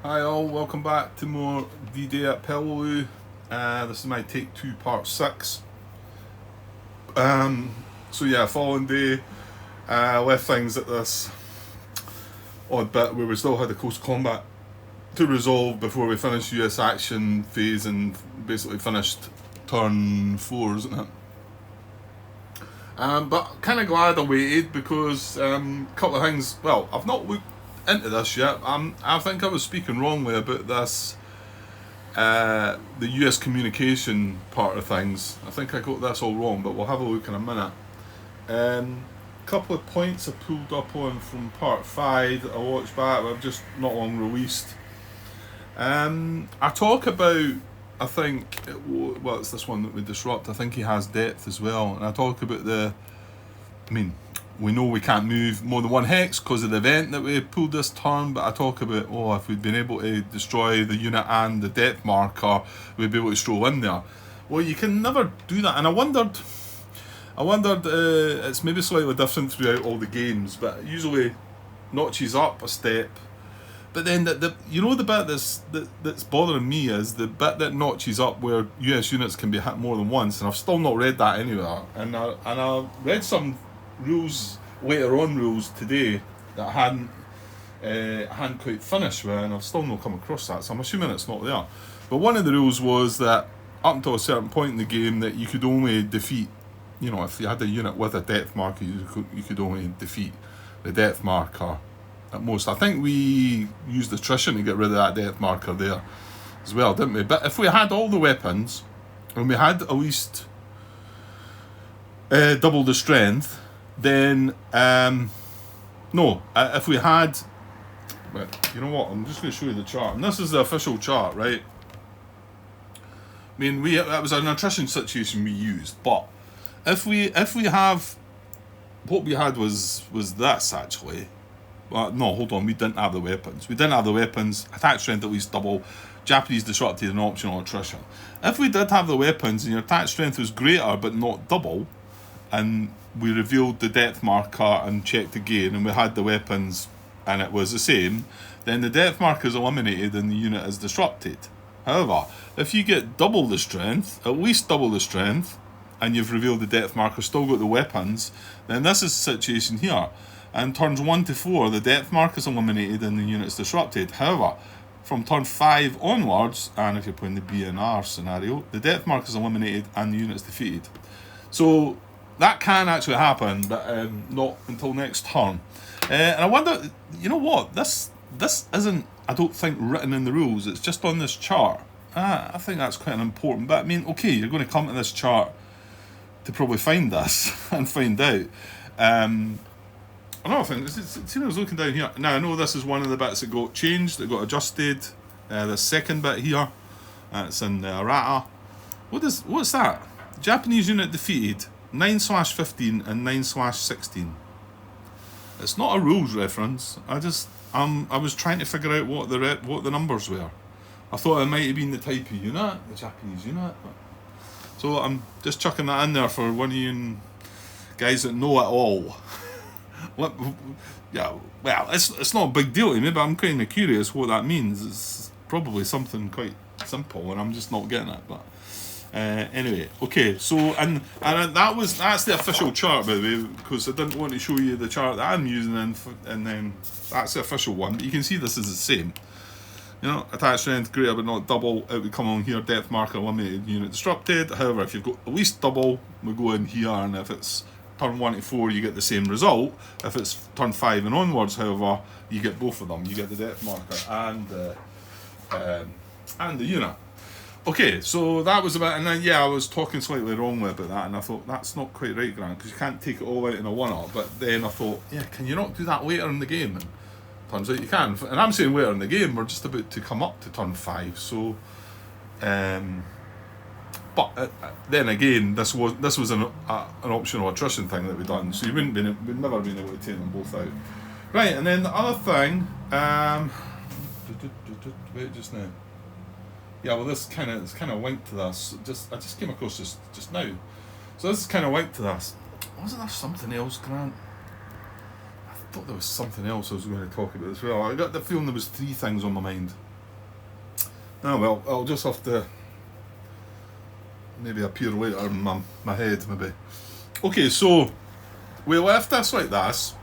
Hi all, welcome back to more D-Day at Peleliu. This is my take 2 part 6. So yeah, following day, left things at this odd bit where we still had the coast combat to resolve before we finished US action phase and basically finished turn 4, isn't it? But kind of glad I waited because a couple of things. Well, I've not looked into this yet. I think I was speaking wrongly about this, the US communication part of things. I think I got this all wrong, but we'll have a look in a minute. Couple of points I pulled up on from part 5 that I watched back, but I've just not long released. I talk about, I think, well, it's this one that we disrupt. I think he has depth as well, and I talk about we know we can't move more than one hex because of the event that we pulled this turn, but I talk about, if we'd been able to destroy the unit and the depth marker, we'd be able to stroll in there. Well, you can never do that, and I wondered, it's maybe slightly different throughout all the games, but it usually notches up a step. But then the bit that's bothering me is the bit that notches up where US units can be hit more than once, and I've still not read that anywhere. And I read some rules later on rules today that I hadn't quite finished with, and I've still not come across that. So I'm assuming it's not there. But one of the rules was that up until a certain point in the game that you could only defeat, if you had a unit with a depth marker, you could only defeat the depth marker at most. I think we used attrition to get rid of that depth marker there as well, didn't we? But if we had all the weapons and we had at least double the strength, then if we had, but you know what? I'm just going to show you the chart, and this is the official chart, right? That was an attrition situation we used, but if we have, what we had was this actually. No, hold on, we didn't have the weapons. Attack strength at least double, Japanese disrupted and optional attrition. If we did have the weapons and your attack strength was greater but not double, and we revealed the depth marker and checked again and we had the weapons and it was the same, then the depth marker is eliminated and the unit is disrupted. However, if you get double the strength, at least double the strength, and you've revealed the depth marker, still got the weapons, then this is the situation here. And turns 1 to 4, the depth marker is eliminated and the unit's disrupted. However, from turn 5 onwards, and if you're playing the BNR scenario, the depth marker is eliminated and the unit's defeated. So that can actually happen, but not until next turn. And I wonder, you know what? This isn't, I don't think, written in the rules. It's just on this chart. I think that's quite an important bit. Okay, you're going to come to this chart to probably find this and find out. Another thing, see, I was looking down here. Now, I know this is one of the bits that got changed, that got adjusted. The second bit here, it's in errata. What's that? Japanese unit defeated, 9/15 and 9/16. It's not a rules reference. I was trying to figure out what the numbers were. I thought it might have been the type of unit, the Japanese unit. So I'm just chucking that in there for one of you guys that know it all. Yeah, well, it's not a big deal to me, but I'm kind of curious what that means. It's probably something quite simple, and I'm just not getting it. But anyway, okay. So and that's the official chart, by the way, because I didn't want to show you the chart that I'm using, and then that's the official one. But you can see this is the same. Attack strength greater but not double. It would come on here. Depth marker eliminated. Unit disrupted. However, if you've got at least double, we go in here, and if it's turn 1 to 4, you get the same result. If it's turn 5 and onwards, however, you get both of them. You get the depth marker and the unit. Okay, so that was about, and then I was talking slightly wrongly about that, and I thought that's not quite right, Grant, because you can't take it all out in a one-up. But then I thought, can you not do that later in the game? And turns out you can. And I'm saying later in the game, we're just about to come up to turn 5. So, but then again, this was an optional attrition thing that we done, so we'd never been able to take them both out. Right, and then the other thing, wait just now. Yeah, well, it's kind of linked to this. I just came across this just now, so this is kind of linked to this. Wasn't there something else, Grant? I thought there was something else I was going to talk about as well. I got the feeling there was 3 things on my mind. Oh well, I'll just have to maybe appear later in my head, maybe. Okay, so we left this like this,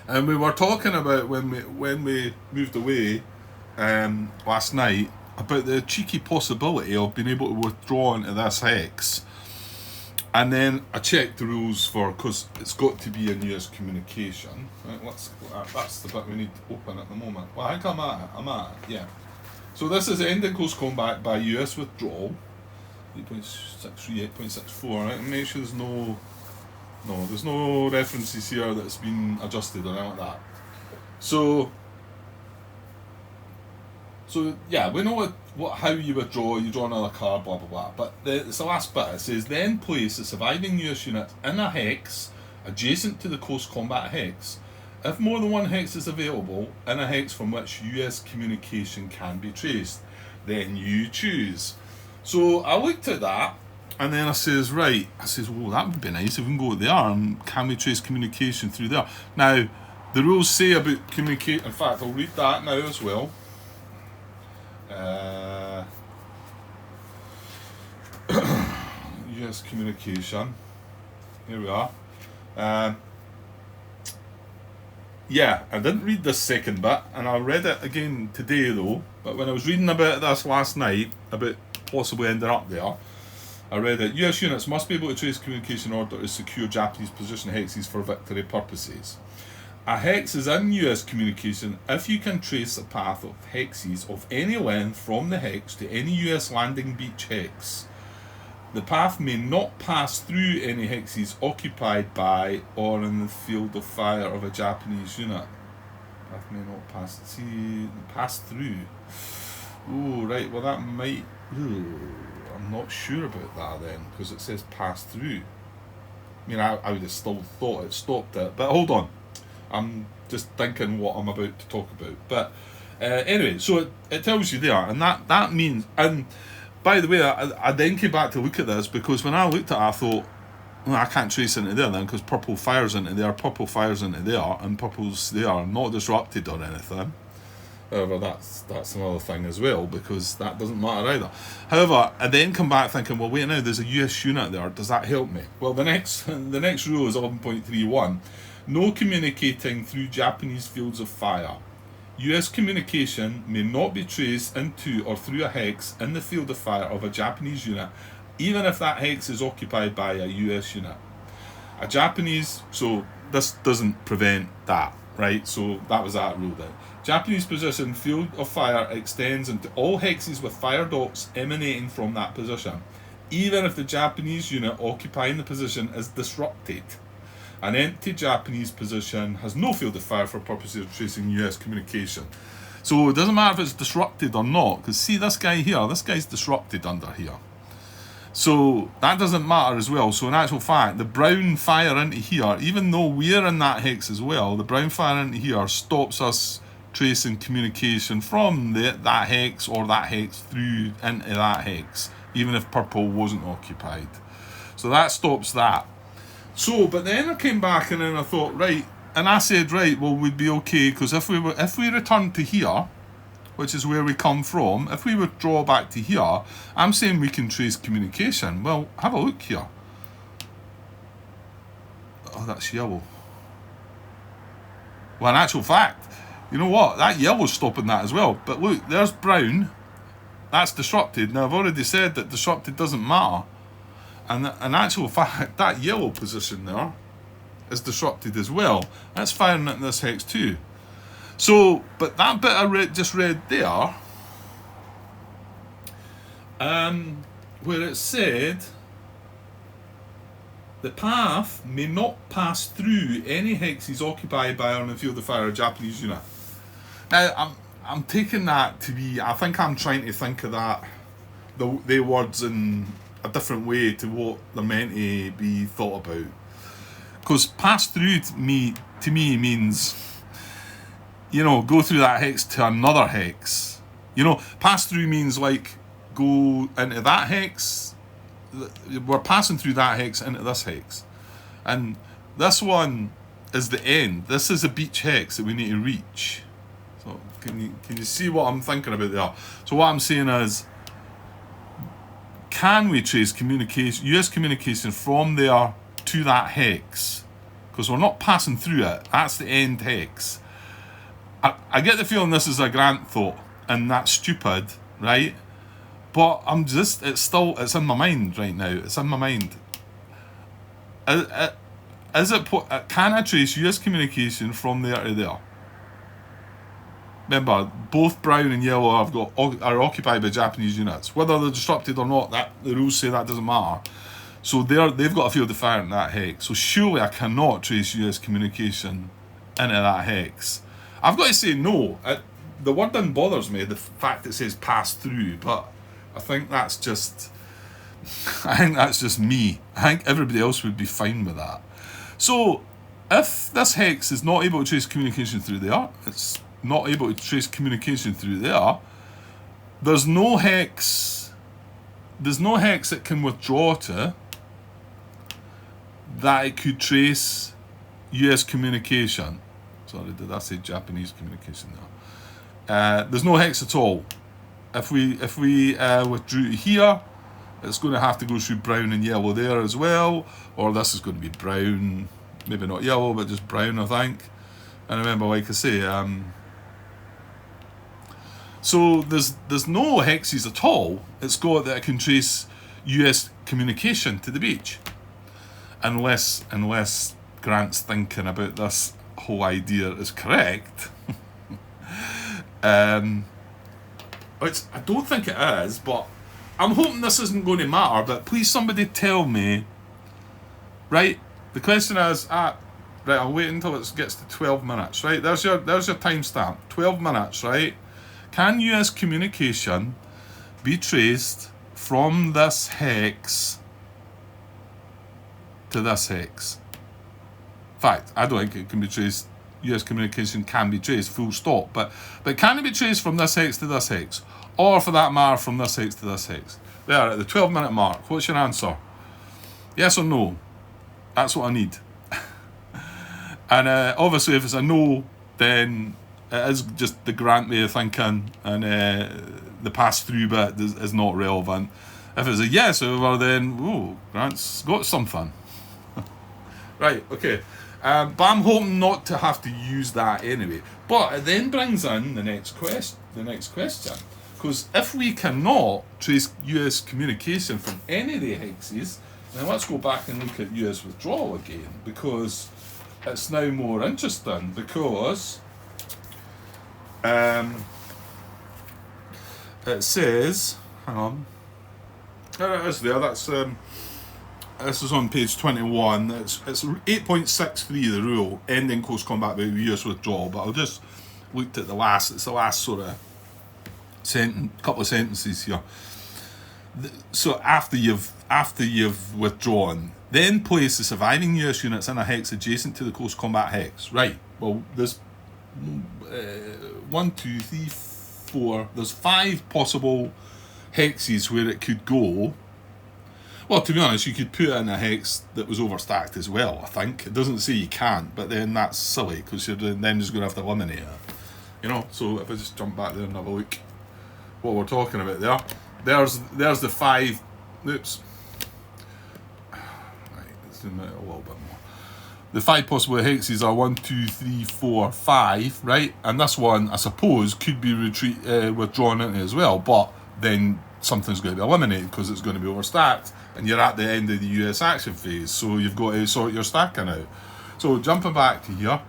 and we were talking about when we moved away last night about the cheeky possibility of being able to withdraw into this hex. And then I checked the rules for, because it's got to be in US communication. Right, that's the bit we need to open at the moment. Well, I think I'm at it, yeah. So this is ending close combat by US withdrawal. 8.63, 8.64, right? Make sure there's no references here that's been adjusted or anything like that. So yeah, we know how you withdraw, you draw another card, blah blah blah. But it's the last bit. It says then place the surviving US unit in a hex adjacent to the close combat hex. If more than one hex is available, in a hex from which US communication can be traced, then you choose. So I looked at that, and then I says, well, that would be nice if we can go there, and can we trace communication through there? Now, the rules say about communicate. In fact, I'll read that now as well. US communication. Here we are. Yeah, I didn't read this second bit, and I read it again today though. But when I was reading about this last night, about possibly ending up there, I read that US units must be able to trace communication in order to secure Japanese position hexes for victory purposes. A hex is in US communication if you can trace the path of hexes of any length from the hex to any US landing beach hex. The path may not pass through any hexes occupied by or in the field of fire of a Japanese unit. Path may not pass through. Oh, right, well that might... I'm not sure about that then, because it says pass through. I mean, I would have still thought it stopped it, but hold on. I'm just thinking what I'm about to talk about. But anyway, so it tells you there, and that means... And by the way, I then came back to look at this, because when I looked at it, I thought, well, I can't trace into there then, because purple fires into there, and purple's there, not disrupted or anything. However, that's another thing as well, because that doesn't matter either. However, I then come back thinking, well, wait now, there's a US unit there. Does that help me? Well, the next rule is 11.31. No communicating through Japanese fields of fire. US communication may not be traced into or through a hex in the field of fire of a Japanese unit, even if that hex is occupied by a US unit. So this doesn't prevent that, right? So that was that rule then. Japanese position field of fire extends into all hexes with fire dots emanating from that position, even if the Japanese unit occupying the position is disrupted. An empty Japanese position has no field of fire for purposes of tracing US communication. So it doesn't matter if it's disrupted or not, because see this guy's disrupted under here. So that doesn't matter as well. So in actual fact, the brown fire into here, even though we're in that hex as well, the brown fire into here stops us tracing communication from that hex or that hex through into that hex, even if purple wasn't occupied. So that stops that. So, but then I came back and then I thought, right, and I said, right, well, we'd be okay, because if we return to here, which is where we come from, if we withdraw back to here, I'm saying we can trace communication. Well, have a look here. Oh, that's yellow. Well, in actual fact, you know what? That yellow's stopping that as well. But look, there's brown. That's disrupted. Now, I've already said that disrupted doesn't matter. And in actual fact, that yellow position there is disrupted as well. That's firing into this hex too. So, but that bit I just read there, where it said, the path may not pass through any hexes occupied by or in the field of fire a Japanese unit. Now, I'm taking that to be, I think I'm trying to think of that, the words in a different way to what they're meant to be thought about. Because pass through to me means, go through that hex to another hex. Pass through means like go into that hex. We're passing through that hex into this hex. And this one is the end. This is a beach hex that we need to reach. So can you see what I'm thinking about there? So what I'm saying is, can we trace communication, US communication from there to that hex? Because we're not passing through it. That's the end hex. I get the feeling this is a Grant thought, and that's stupid, right? But it's in my mind right now. It's in my mind. Can I trace US communication from there to there? Remember, both brown and yellow are occupied by Japanese units. Whether they're disrupted or not, that the rules say that doesn't matter. So they've got a field defiant in that hex. So surely I cannot trace US communication into that hex. I've got to say no. The wording bothers me, the fact it says pass through, but I think that's just me. I think everybody else would be fine with that. So if this hex is not able to trace communication through there, it's not able to trace communication through there, there's no hex it can withdraw to that it could trace US communication. Sorry, did I say Japanese communication there? There's no hex at all. If we withdrew to here, it's going to have to go through brown and yellow there as well, or this is going to be brown, maybe not yellow, but just brown, I think. And remember, like I say, so there's no hexes at all. It's got that it can trace US communication to the beach, unless Grant's thinking about this whole idea is correct. Which I don't think it is, but I'm hoping this isn't going to matter. But please, somebody tell me. Right, the question is, right, I'll wait until it gets to 12 minutes. Right, there's your timestamp. 12 minutes. Right. Can US communication be traced from this hex to this hex? In fact, I don't think it can be traced. US communication can be traced, full stop. But can it be traced from this hex to this hex? Or for that matter, from this hex to this hex? There, at the 12-minute mark, what's your answer? Yes or no? That's what I need. And obviously, if it's a no, then it is just the Grant way of thinking, and the pass-through bit is not relevant. If it's a yes, however, then, Grant's got something. Right, okay. But I'm hoping not to have to use that anyway. But it then brings in the next question. Because if we cannot trace US communication from any of the hexes, then let's go back and look at US withdrawal again, because it's now more interesting, because it says, hang on, there it is there, this is on page 21. It's 8.63, the rule, ending close combat by US withdrawal. But I'll just look at the last sort of couple of sentences here. So after you've withdrawn, then place the surviving US units in a hex adjacent to the close combat hex. Right. Well, there's 1, 2, 3, 4. There's 5 possible hexes where it could go. Well, to be honest, you could put it in a hex that was overstacked as well, I think. It doesn't say you can't, but then that's silly, because you're then just going to have to eliminate it. You know, so if I just jump back there and have a look what we're talking about there. There's the 5... Oops. Right, let's zoom out a little bit more. The 5 possible hexes are 1, 2, 3, 4, 5, right? And this one, I suppose, could be withdrawn into as well, but then something's going to be eliminated because it's going to be overstacked, and you're at the end of the US action phase, so you've got to sort your stacking out. So jumping back to here,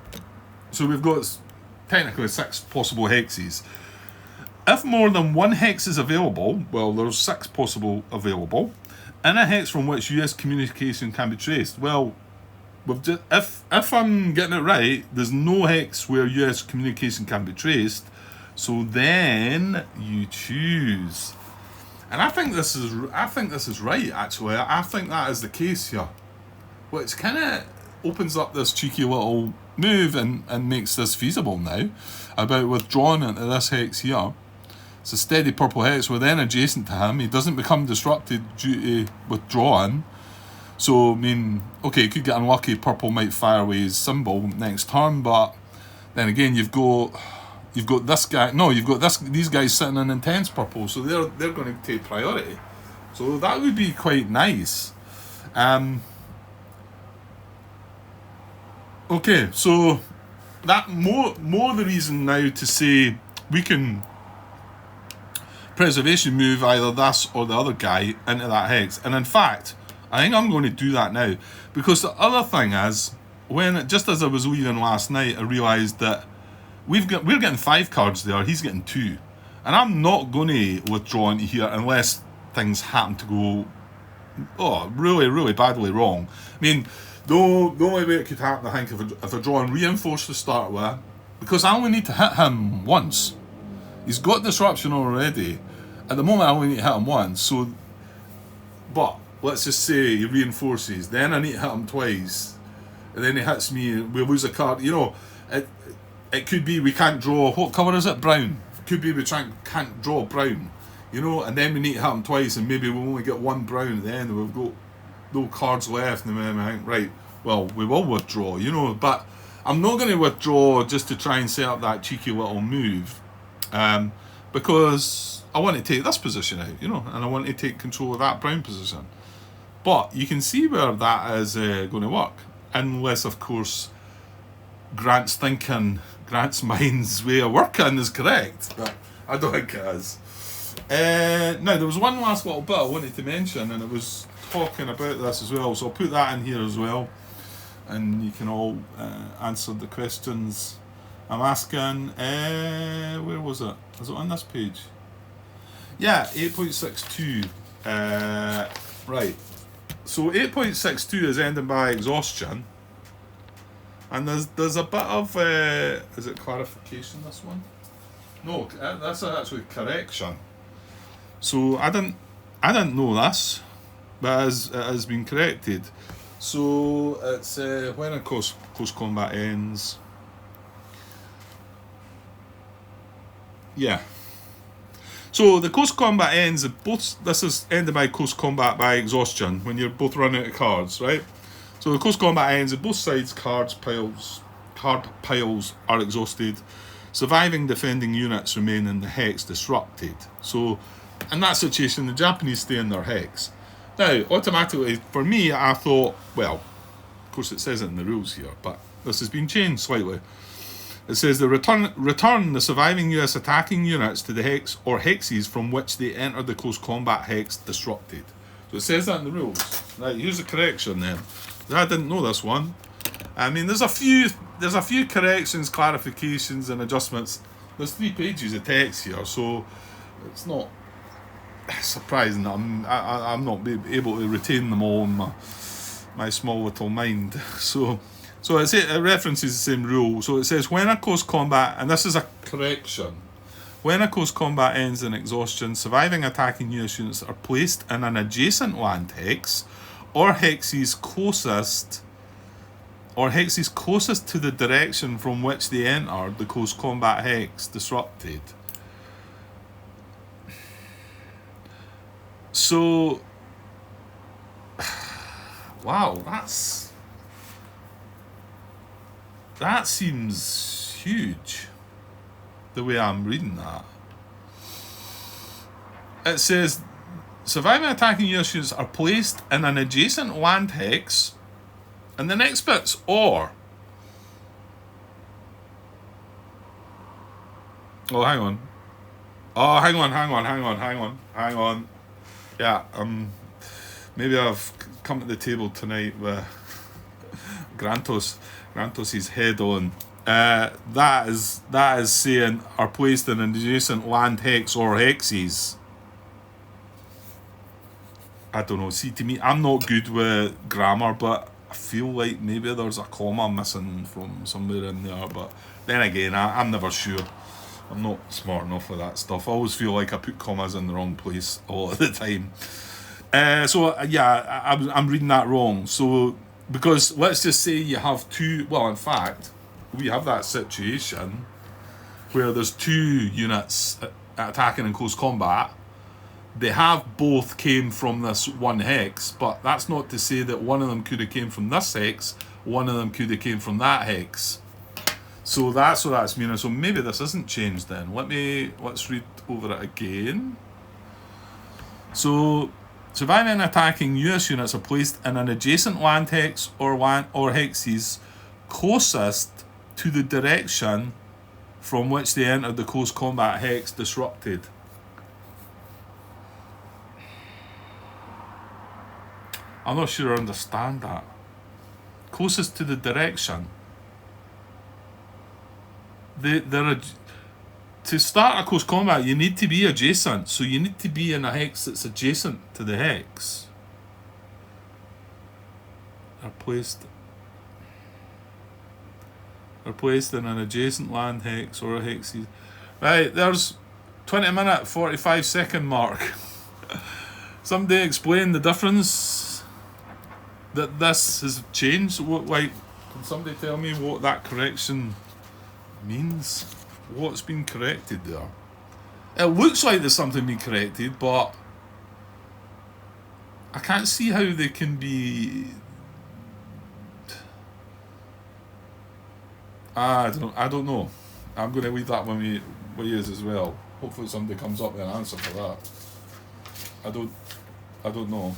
so we've got technically 6 possible hexes. If more than one hex is available, well, there's 6 possible available, in a hex from which US communication can be traced. Well, if I'm getting it right, there's no hex where US communication can be traced, so then you choose. And I think this is right, actually. I think that is the case here, which kind of opens up this cheeky little move and makes this feasible now, about withdrawing into this hex here. It's a steady purple hex. We're then adjacent to him. He doesn't become disrupted due to withdrawing. So, I mean, okay, you could get unlucky. Purple might fire away his symbol next turn, but then again, you've got you've got this guy. No, you've got these guys sitting in intense purple, so they're going to take priority. So that would be quite nice. Okay, so that more the reason now to say we can preservation move either this or the other guy into that hex. And in fact, I think I'm going to do that now, because the other thing is, just as I was leaving last night, I realised that we're getting 5 cards there, he's getting 2, and I'm not going to withdraw into here unless things happen to go really, really badly wrong. I mean, the only way it could happen, I think, if I draw and reinforce to start with, because I only need to hit him once. He's got disruption already. At the moment, I only need to hit him once. So, but let's just say he reinforces. Then I need to hit him twice, and then he hits me. We lose a card. You know, it could be we can't draw. What colour is it? Brown. It could be we can't draw brown. You know, and then we need to hit him twice, and maybe we'll only get 1 brown at the end. We've got no cards left, and then I think, right, well, we will withdraw. You know, but I'm not going to withdraw just to try and set up that cheeky little move, because I want to take this position out, you know, and I want to take control of that brown position. But you can see where that is going to work, unless, of course, Grant's mind's way of working is correct. But I don't think it is. Now, there was one last little bit I wanted to mention, and it was talking about this as well, so I'll put that in here as well, and you can all answer the questions I'm asking. Where was it? Is it on this page? Yeah, 8.62. Right. So 8.62 is ending by exhaustion, and there's a bit of is it clarification? This one? No, that's actually correction. So I didn't know this, but it has been corrected. So it's when a close combat ends. Yeah. So the close combat ends. This is ended by close combat by exhaustion when you're both run out of cards, right? So the close combat ends and both sides card piles are exhausted. Surviving defending units remain in the hex disrupted. So in that situation, the Japanese stay in their hex. Now, automatically, for me, I thought, well, of course it says it in the rules here, but this has been changed slightly. It says the return the surviving US attacking units to the hex or hexes from which they entered the close combat hex disrupted. So it says that in the rules. Right, here's the correction then. I didn't know this one. I mean, there's a few corrections, clarifications, and adjustments. There's 3 pages of text here, so it's not surprising that I'm not able to retain them all in my small little mind. So it references the same rule. So it says when a close combat, and this is a correction, when a close combat ends in exhaustion, surviving attacking US units are placed in an adjacent land hex or hexes closest to the direction from which they entered the close combat hex disrupted. So, wow, that seems huge, the way I'm reading that. It says, surviving attacking US units are placed in an adjacent land hex, and the next bit's or. Oh, hang on. Oh, hang on. Yeah, maybe I've come to the table tonight with Grantos' head on. That is saying are placed in an adjacent land hex or hexes. I don't know. See, to me, I'm not good with grammar, but I feel like maybe there's a comma missing from somewhere in there. But then again, I'm never sure. I'm not smart enough for that stuff. I always feel like I put commas in the wrong place all of the time. I'm reading that wrong. So, because let's just say you have 2, well, in fact, we have that situation where there's 2 units attacking in close combat. They have both came from this one hex, but that's not to say that one of them could have came from this hex, one of them could have came from that hex. So that's what that's meaning. So maybe this isn't changed then. Let's read over it again. So surviving and attacking US units are placed in an adjacent land hex or hexes closest to the direction from which they entered the close combat hex disrupted. I'm not sure I understand that. Closest to the direction. To start a close combat, you need to be adjacent. So you need to be in a hex that's adjacent to the hex. Are placed in an adjacent land hex or a hexes. Right, there's 20-minute, 45-second mark. Somebody explain the difference that this has changed. Can somebody tell me what that correction means? What's been corrected there? It looks like there's something being corrected, but I can't see how they can be. I don't know. I'm going to leave that one with you as well. Hopefully somebody comes up with an answer for that. I don't know.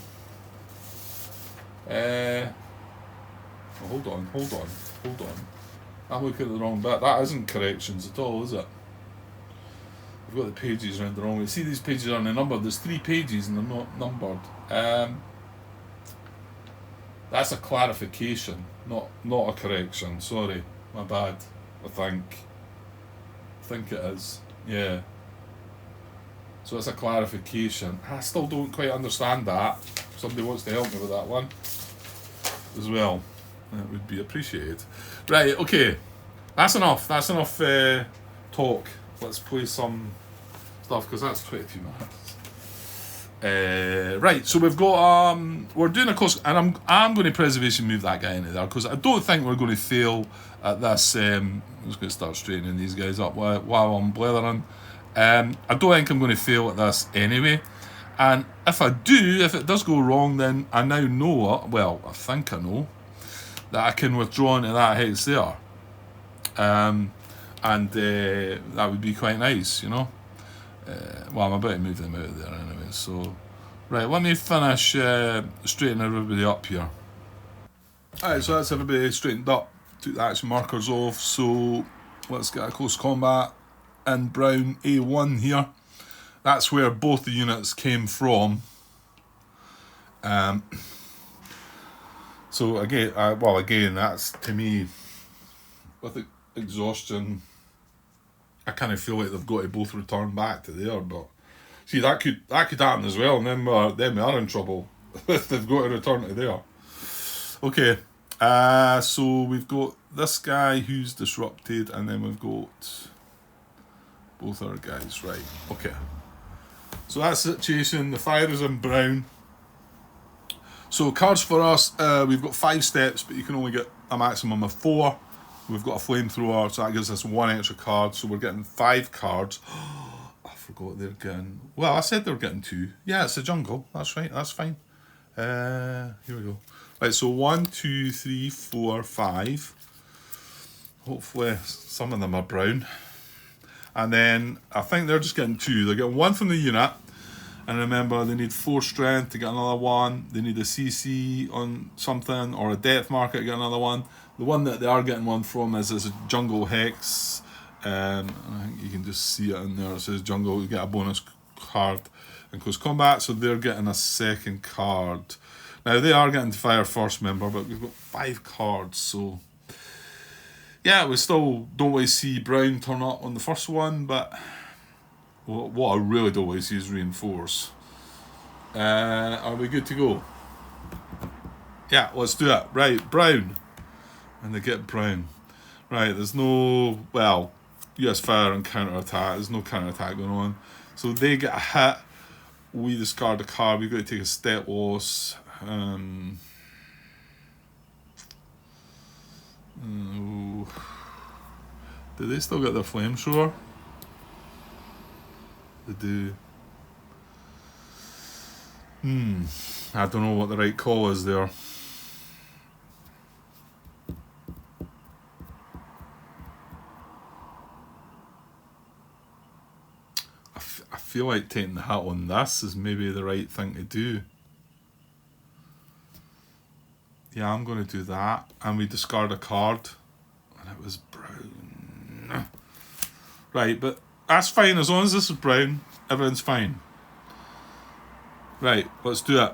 Hold on. I'm looking at the wrong bit. That isn't corrections at all, is it? We've got the pages around the wrong way. See, these pages aren't numbered. There's 3 pages and they're not numbered. That's a clarification, not a correction. Sorry, my bad. I think it is. Yeah. So it's a clarification. I still don't quite understand that. If somebody wants to help me with that one as well, that would be appreciated. Right, okay. That's enough talk. Let's play some stuff, because that's 22 minutes. Right, so we've got we're doing a course, and I'm going to preservation move that guy into there, because I don't think we're going to fail at this. I'm just going to start straightening these guys up while I'm blethering. I don't think I'm going to fail at this anyway, and if it does go wrong, then I now know, well, I think I know, that I can withdraw into that hex there, and that would be quite nice, you know. Well, I'm about to move them out of there anyway, so right, let me finish straightening everybody up here. Alright, so that's everybody straightened up, took the action markers off, so let's get a close combat in brown A1 here. That's where both the units came from. So again, that's, to me, with exhaustion, I kind of feel like they've got to both return back to there. But see, that could happen as well, and then we are in trouble if they've got to return to there. Okay, so we've got this guy who's disrupted, and then we've got both our guys. Right, okay. So that's the situation. The fire is in brown. So cards for us, we've got 5 steps, but you can only get a maximum of 4. We've got a flamethrower, so that gives us 1 extra card. So we're getting 5 cards. I forgot they're getting. Well, I said they're getting 2. Yeah, it's a jungle. That's right. That's fine. Here we go. Right, so 1, 2, 3, 4, 5. Hopefully some of them are brown. And then I think they're just getting 2. They're getting 1 from the unit. And remember, they need 4 strength to get another 1. They need a CC on something, or a depth marker to get another 1. The one that they are getting 1 from is a jungle hex. I think you can just see it in there. It says jungle. You get a bonus card in close combat, so they're getting a 2nd card. Now they are getting to fire first, remember, but we've got 5 cards, so yeah, we still don't always see brown turn up on the first one, but what I really don't want to see is reinforce. Are we good to go? Yeah, let's do it. Right, brown. And they get brown. Right, there's no, well, US fire and counter-attack. There's no counter-attack going on. So they get a hit. We discard a card. We've got to take a step loss. Do they still get their flamethrower? They do. I don't know what the right call is there. I feel like taking the hit on this is maybe the right thing to do. Yeah, I'm going to do that. And we discard a card. And it was brown. Right, but that's fine. As long as this is brown, everything's fine. Right, let's do it.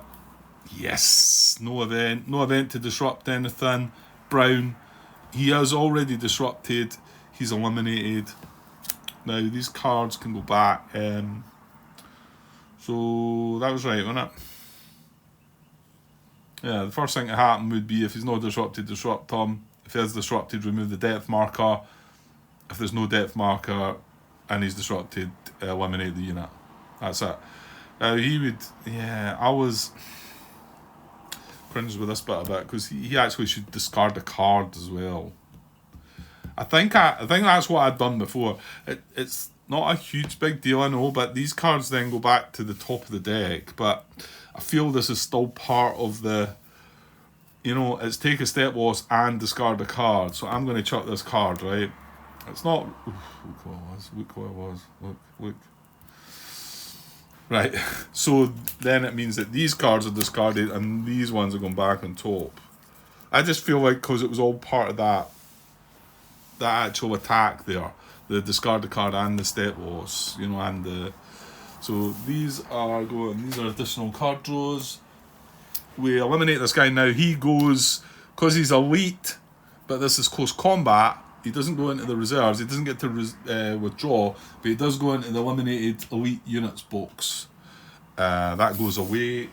Yes, no event. No event to disrupt anything. Brown. He has already disrupted. He's eliminated. Now, these cards can go back. So, that was right, wasn't it? Yeah, the first thing to happen would be if he's not disrupted, disrupt him. If he is disrupted, remove the depth marker. If there's no depth marker and he's disrupted, eliminate the unit. That's it. He would... Yeah, I was... cringe with this bit a bit because he actually should discard a card as well. I think that's what I'd done before. It's not a huge big deal, I know, but these cards then go back to the top of the deck. But I feel this is still part of the, it's take a step loss and discard a card. So I'm going to chuck this card, right? It's not. Look what it was. Look. Right, so then it means that these cards are discarded and these ones are going back on top. I just feel like because it was all part of that actual attack there, the discard the card and the step loss, and the... So these are additional card draws. We eliminate this guy now. He goes, because he's elite, but this is close combat, he doesn't go into the reserves, he doesn't get to withdraw, but he does go into the eliminated elite units box. That goes away.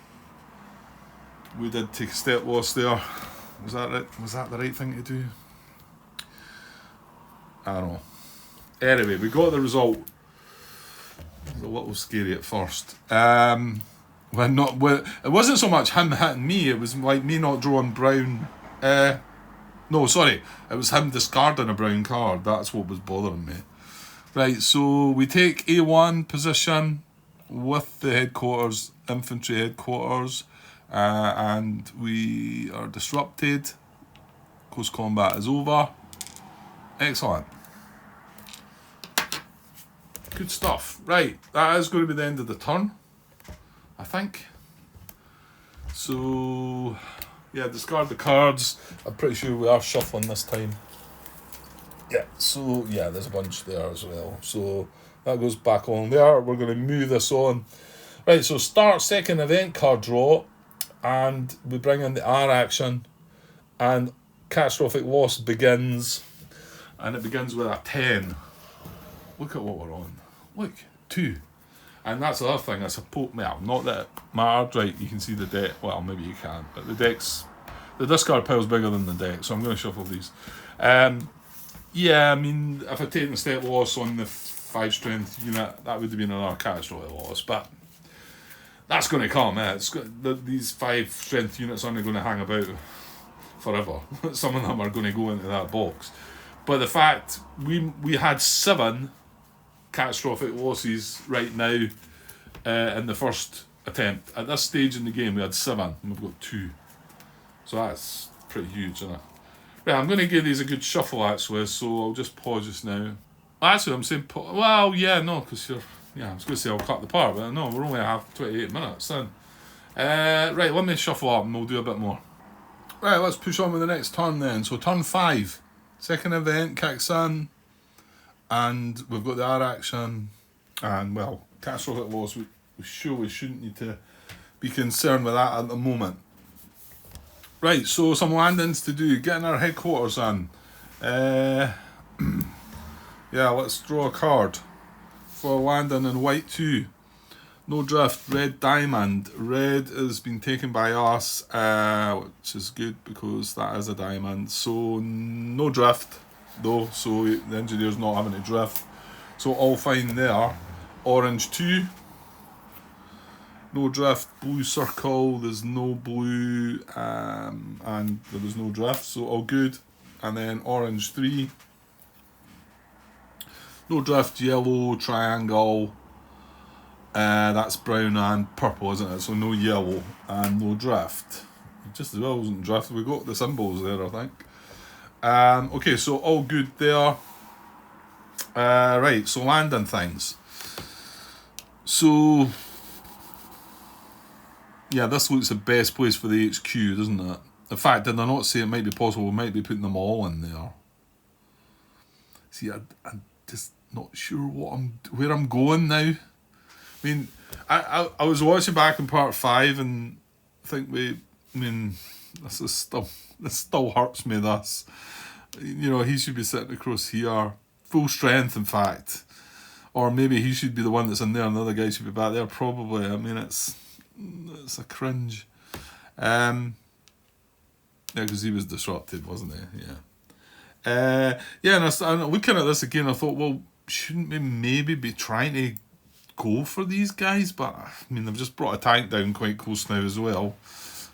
We did take a step loss there. Was that right? Was that the right thing to do? I don't know. Anyway, we got the result. It was a little scary at first. It wasn't so much him hitting me, it was like me not drawing brown. No, sorry. It was him discarding a brown card. That's what was bothering me. Right, so we take A1 position with the headquarters, infantry headquarters, and we are disrupted. Close combat is over. Excellent. Good stuff. Right, that is going to be the end of the turn, I think. So... yeah, discard the cards. I'm pretty sure we are shuffling this time. Yeah, so, yeah, there's a bunch there as well. So, that goes back on there. We're going to move this on. Right, so start second event card draw. And we bring in the R action. And catastrophic loss begins. And it begins with a 10. Look at what we're on. Look, 2. And that's the other thing, I suppose, well, not that it mattered, right, you can see the deck, well, maybe you can, but the discard pile's bigger than the deck, so I'm going to shuffle these. Yeah, I mean, if I'd taken a step loss on the 5 strength unit, that would have been another catastrophic loss, but that's going to come, these 5 strength units aren't going to hang about forever. Some of them are going to go into that box. But the fact, we had 7 catastrophic losses right now in the first attempt. At this stage in the game we had 7 and we've got 2, so that's pretty huge, isn't it? Right, I'm going to give these a good shuffle actually, so I'll just pause just now. Actually I'm saying well, yeah, no, because I was going to say I'll cut the part, but no, we're only at 28 minutes then. Right, let me shuffle up and we'll do a bit more. Right, let's push on with the next turn then. So turn 5, second event kicks in. And we've got the R action, and well, catastrophic loss, we surely shouldn't need to be concerned with that at the moment. Right, so some landings to do, getting our headquarters in. Yeah, let's draw a card for landing in white 2. No drift, red diamond. Red has been taken by us, which is good because that is a diamond. So no drift though, so the engineer's not having to drift. So all fine there. Orange 2. No drift, blue circle, there's no blue, and there was no drift, so all good. And then orange 3. No drift, yellow, triangle. That's brown and purple, isn't it? So no yellow and no drift. Just as well wasn't drift. We got the symbols there, I think. Okay, so all good there. Right, so landing things. So, yeah, this looks the best place for the HQ, doesn't it? In fact, did I not say it might be possible we might be putting them all in there? See, I'm just not sure where I'm going now. I mean, I was watching back in part 5 and this still hurts me, this. You know, he should be sitting across here. Full strength, in fact. Or maybe he should be the one that's in there and the other guy should be back there, probably. I mean, it's a cringe. Yeah, because he was disrupted, wasn't he? Yeah. Yeah, and looking at this again, I thought, well, shouldn't we maybe be trying to go for these guys? But, I mean, they've just brought a tank down quite close now as well,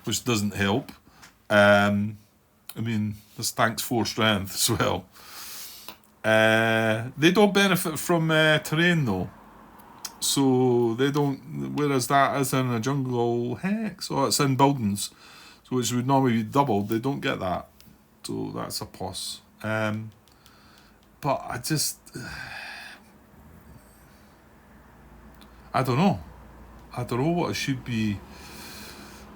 which doesn't help. I mean, this tank's 4 strength as well. They don't benefit from terrain, though. So they don't, whereas that is in a jungle hex, or it's in buildings, so which would normally be doubled, they don't get that. So that's a plus. But I don't know. I don't know what I should be.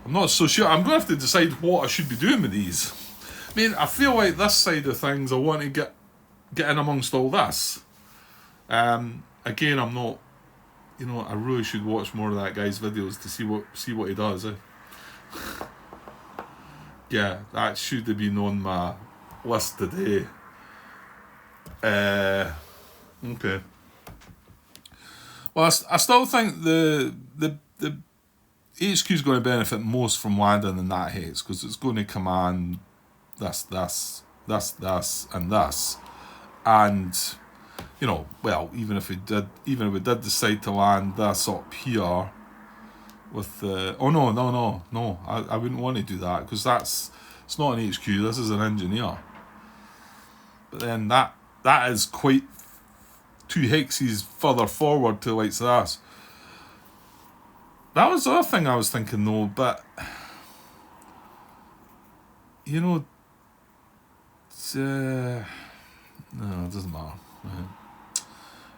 I'm not so sure. I'm going to have to decide what I should be doing with these. I mean, I feel like this side of things, I want to get in amongst all this. Again, I'm not. You know, I really should watch more of that guy's videos to see what he does. Yeah, that should have been on my list today. Okay. Well, I still think the HQ is going to benefit most from landing in that hex because it's going to command this, and this, and you know, well, even if we did decide to land this up here with the, oh no, I wouldn't want to do that because it's not an HQ. This is an engineer. But then that is quite 2 hexes further forward to like this. That was the other thing I was thinking though, but you know, no, it doesn't matter.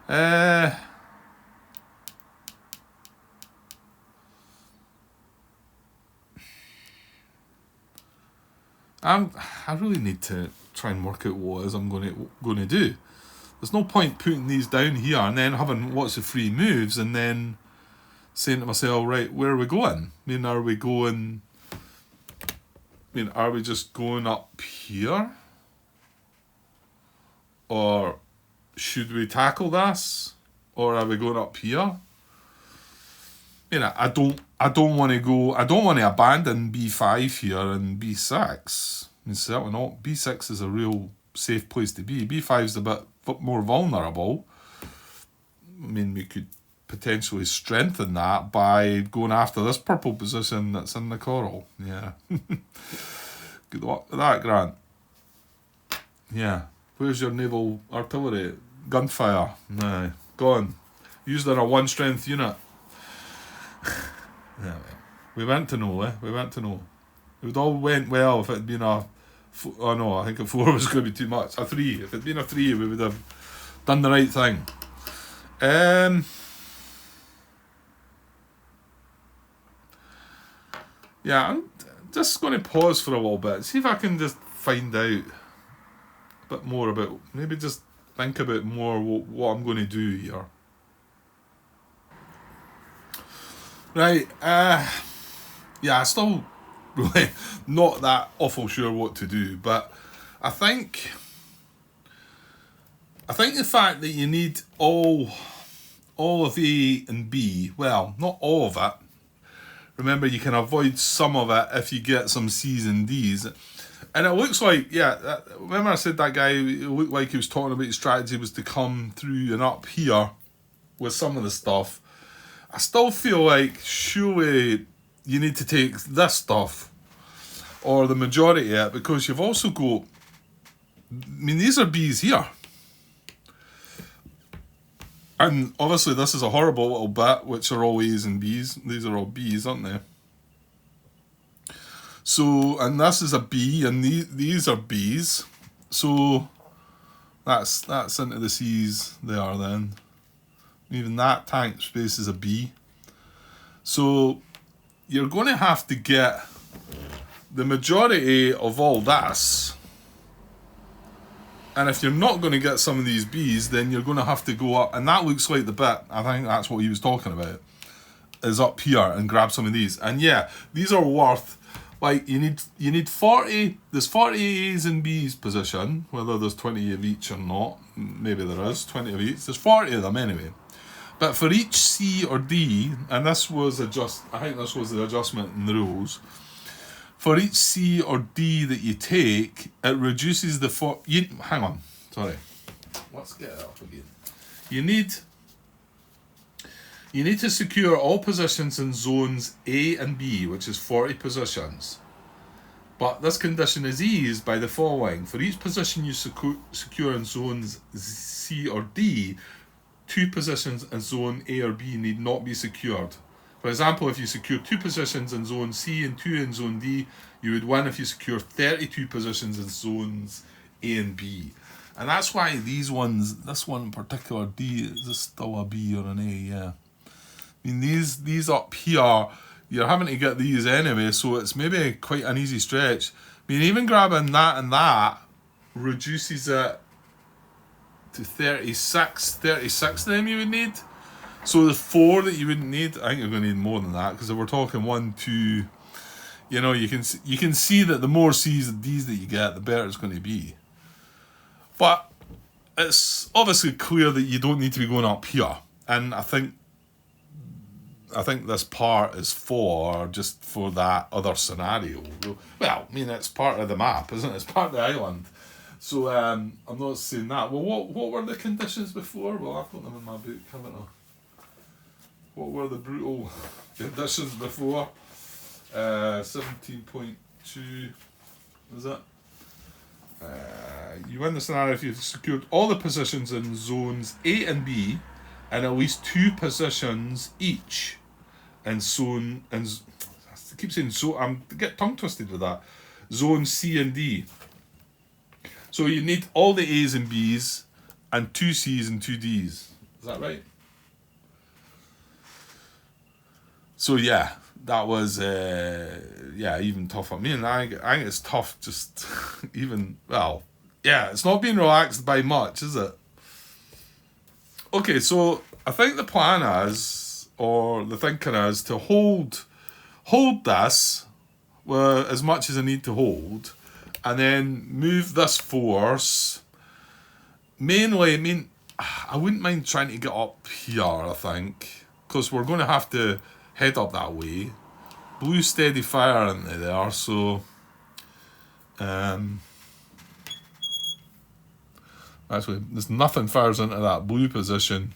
I really need to try and work out what it is I'm going to do. There's no point putting these down here and then having lots of free moves and then saying to myself, right, where are we going? I mean, are we just going up here? Or should we tackle this? Or are we going up here? You know, I don't want to abandon B5 here and B6. I mean, certainly not. B6 is a real safe place to be. B5 is a bit more vulnerable. I mean, we could potentially strengthen that by going after this purple position that's in the coral. Yeah. Good luck with that, Grant. Yeah. Where's your naval artillery? Gunfire. Nah. Gone. Used in a 1 strength unit. Yeah, we went to know, We went to know. It would all went well if it had been a... Oh no, I think a 4 was going to be too much. A 3. If it had been a 3, we would have done the right thing. Yeah, I'm just going to pause for a little bit. See if I can just find out a bit more about... Maybe just think about more what I'm going to do here. Right, yeah, I still really not that awful sure what to do, but I think the fact that you need all of A and B, well, not all of it. Remember, you can avoid some of it if you get some C's and D's. And it looks like, yeah, remember I said that guy, it looked like he was talking about his strategy was to come through and up here with some of the stuff. I still feel like surely you need to take this stuff or the majority of it because you've also got, I mean, these are B's here. And obviously this is a horrible little bit, which are all A's and B's. These are all B's, aren't they? So, and this is a B, and these are B's. So that's into the C's there then. Even that tank space is a B. So you're going to have to get the majority of all this. And if you're not going to get some of these Bs, then you're going to have to go up. And that looks like the bit, I think that's what he was talking about, is up here and grab some of these. And yeah, these are worth, like, you need 40, there's 40 A's and B's position, whether there's 20 of each or not. Maybe there is 20 of each. There's 40 of them anyway. But for each C or D, and this was I think this was the adjustment in the rules. For each C or D that you take, it reduces the hang on, sorry. Let's get it up again. You need to secure all positions in zones A and B, which is 40 positions. But this condition is eased by the following. For each position you secure in zones C or D, 2 positions in zone A or B need not be secured. For example, if you secure 2 positions in zone C and 2 in zone D, you would win if you secure 32 positions in zones A and B. And that's why these ones, this one in particular, D, is this still a B or an A? Yeah. I mean, these up here, you're having to get these anyway, so it's maybe quite an easy stretch. I mean, even grabbing that and that reduces it to 36 of them you would need. So the 4 that you wouldn't need, I think you're going to need more than that, because if we're talking 1, 2, you know, you can see that the more C's and D's that you get, the better it's going to be. But it's obviously clear that you don't need to be going up here, and I think this part is just for that other scenario. Well, I mean, it's part of the map, isn't it? It's part of the island. So I'm not saying that. Well, what were the conditions before? Well, I've got them in my book, haven't I? What were the brutal conditions before? 17.2, was it? You win the scenario if you've secured all the positions in zones A and B, and at least 2 positions each in zone. And I keep saying so. I'm get tongue twisted with that. Zone C and D. So you need all the A's and B's, and 2 C's and 2 D's. Is that right? So yeah, that was even tougher. I think it's tough just even, well, yeah, it's not being relaxed by much, is it? Okay, so I think the plan is, or the thinking is, to hold this as much as I need to hold, and then move this force. Mainly, I mean, I wouldn't mind trying to get up here, I think, because we're going to have to head up that way. Blue steady fire into there, so actually there's nothing fires into that blue position,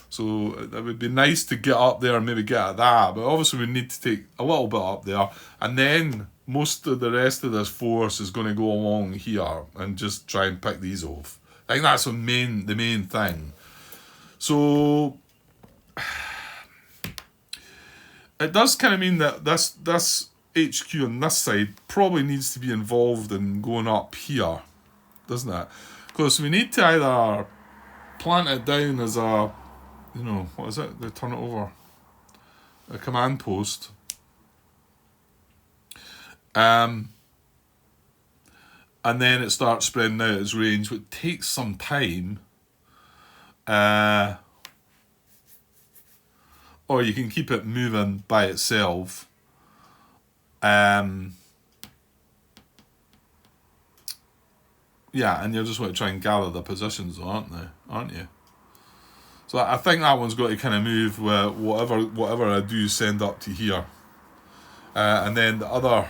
so it would be nice to get up there and maybe get at that, but obviously we need to take a little bit up there, and then most of the rest of this force is going to go along here and just try and pick these off. I think that's the main thing. So it does kind of mean that this HQ on this side probably needs to be involved in going up here, doesn't it? Because we need to either plant it down as a, what is it? They turn it over. A command post. And then it starts spreading out its range, which takes some time. Or you can keep it moving by itself. Yeah, and you're just going to try and gather the positions, aren't you? So I think that one's got to kind of move with whatever I do send up to here. And then the other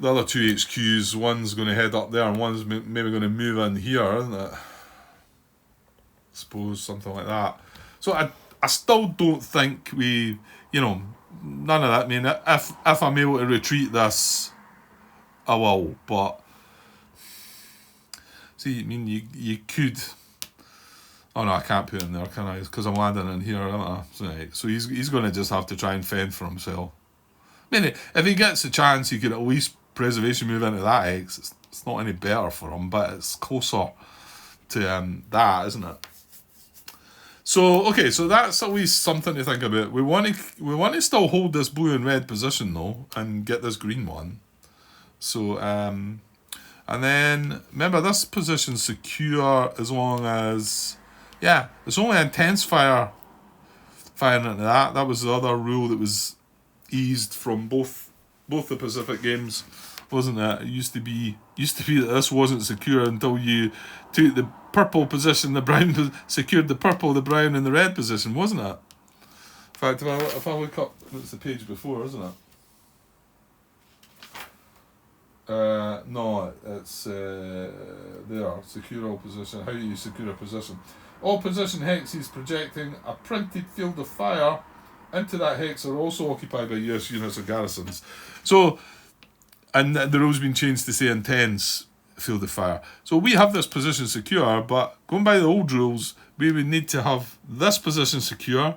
2 HQs, one's going to head up there and one's maybe going to move in here, isn't it? I suppose, something like that. So I still don't think we, none of that. I mean, if I'm able to retreat this, I will, but see, I mean, you could. Oh no, I can't put him there, can I? Because I'm landing in here, aren't I? So he's going to just have to try and fend for himself. I mean, if he gets a chance, he could at least preservation move into that X. It's not any better for him, but it's closer to that, isn't it? So okay, so that's at least something to think about. We want to still hold this blue and red position though, and get this green one. So and then remember this position's secure as long as it's only intense firing into that. That was the other rule that was eased from both the Pacific games, wasn't it? It used to be that this wasn't secure until you took the purple position, the brown secured the purple, the brown, and the red position, wasn't it? In fact, if I look up, it's the page before, isn't it? No, it's there. Secure all position. How do you secure a position? All position hexes projecting a printed field of fire into that hex are also occupied by US units or garrisons. So, and the rule's been changed to say intense field of fire. So we have this position secure, but going by the old rules, we would need to have this position secure,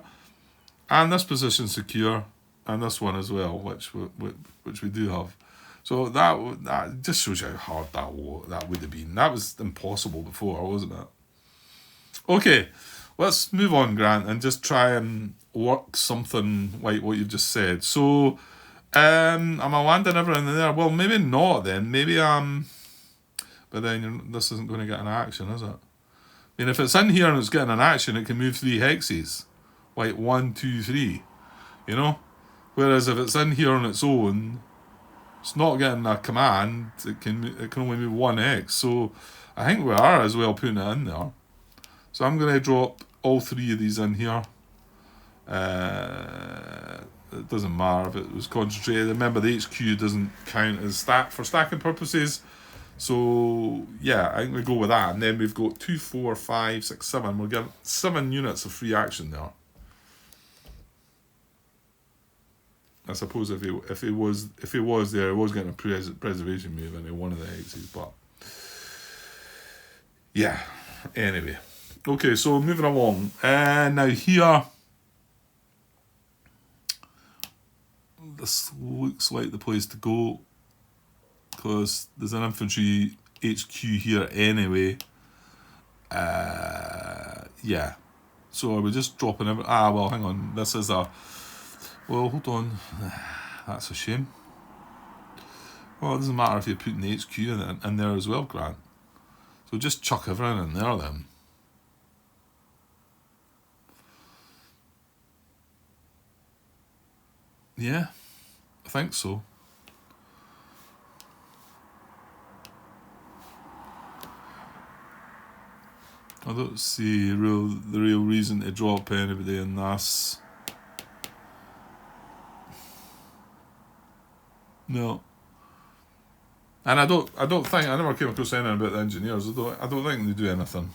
and this position secure, and this one as well, which we do have. So that just shows you how hard that would have been. That was impossible before, wasn't it? Okay, let's move on, Grant, and just try and work something like what you've just said. So, am I landing everything in there? Well, maybe not then. Maybe but then this isn't going to get an action, is it? I mean, if it's in here and it's getting an action, it can move 3 hexes, like 1, 2, 3. You know, whereas if it's in here on its own, it's not getting a command. It can only move 1 hex. So I think we are as well putting it in there. So I'm going to drop all 3 of these in here. It doesn't matter if it was concentrated. Remember, the HQ doesn't count as for stacking purposes. So yeah, I think we go with that. And then we've got 2, 4, 5, 6, 7. We'll get 7 units of free action there. I suppose if it was there, it was getting a preservation move into one of the hexes, but yeah. Anyway, okay, so moving along, and now here, this looks like the place to go because there's an infantry HQ here anyway. Yeah. So are we just dropping every? Well, hang on. This is a. Well, hold on. That's a shame. Well, it doesn't matter if you're putting the HQ in there as well, Grant. So just chuck everything in there then. Yeah, I think so. I don't see the real reason to drop anybody in this. No. And I don't think I never came across anything about the engineers. I don't think they do anything.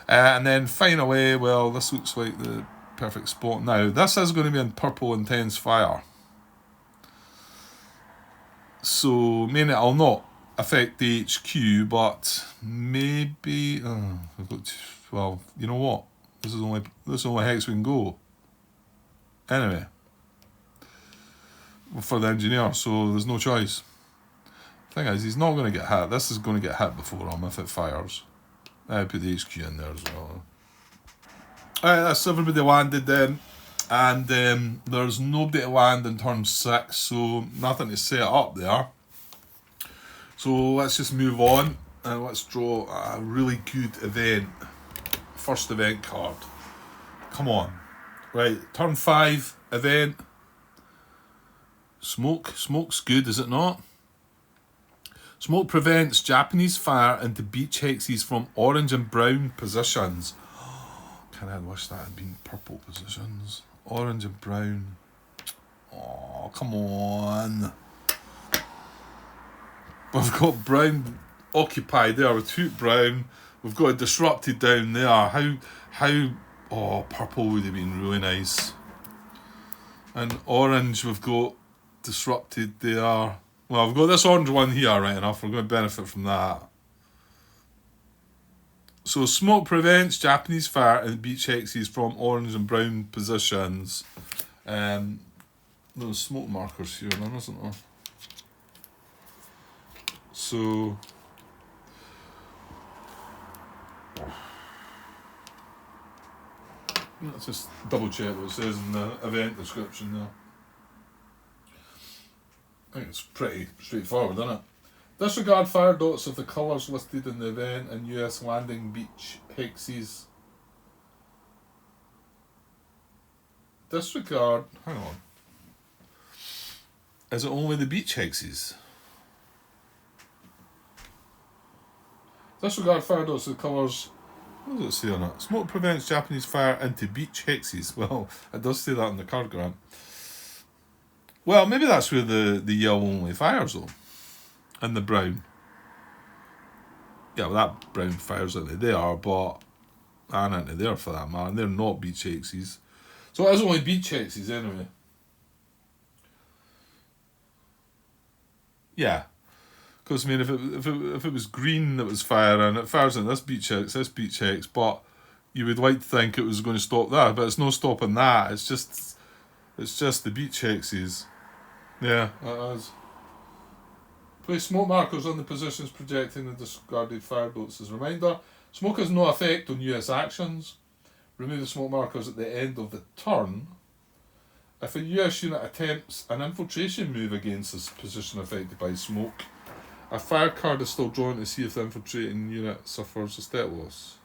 And then finally, well, this looks like the perfect spot. Now, this is going to be in purple intense fire. So, mainly I'll not affect the HQ, but maybe we've got well, you know what? This is only hex we can go. Anyway, for the engineer, so there's no choice. Thing is, he's not going to get hit. This is going to get hit before him if it fires. I put the HQ in there as well. Alright, that's everybody landed then. And there's nobody to land in turn 6, so nothing to set up there. So let's just move on and let's draw a really good event. First event card. Come on. Right, turn 5 event. Smoke. Smoke's good, is it not? Smoke prevents Japanese fire into beach hexes from orange and brown positions. Can I wish that had been purple positions? Orange and brown. Oh, come on. We've got brown occupied there. We took brown. We've got it disrupted down there. How purple would have been really nice. And orange we've got disrupted there. Well, I've got this orange one here, right enough. We're going to benefit from that. So, smoke prevents Japanese fire in beach hexes from orange and brown positions. There's smoke markers here, then, isn't there? So, Let's just double check what it says in the event description there. I think it's pretty straightforward, isn't it? Disregard fire dots of the colours listed in the event and US landing beach hexes. Disregard. Hang on. Is it only the beach hexes? Disregard fire dots of the colours. What does it say on it? Smoke prevents Japanese fire into beach hexes. Well, it does say that in the card grant. Well, maybe that's where the yellow only fires though. And the brown. Yeah, well that brown fires into there, but and into there for that matter. And they're not beach hexes. So it is only beach hexes anyway. Yeah. Because I mean, if it was green that was firing, it fires in this beach hex, but you would like to think it was going to stop that, but it's not stopping that. It's just the beach hexes. Yeah, it is. Place smoke markers on the positions projecting the discarded fire dots as a reminder. Smoke has no effect on US actions. Remove the smoke markers at the end of the turn. If a US unit attempts an infiltration move against this position affected by smoke, a fire card is still drawn to see if the infiltrating unit suffers a stat loss.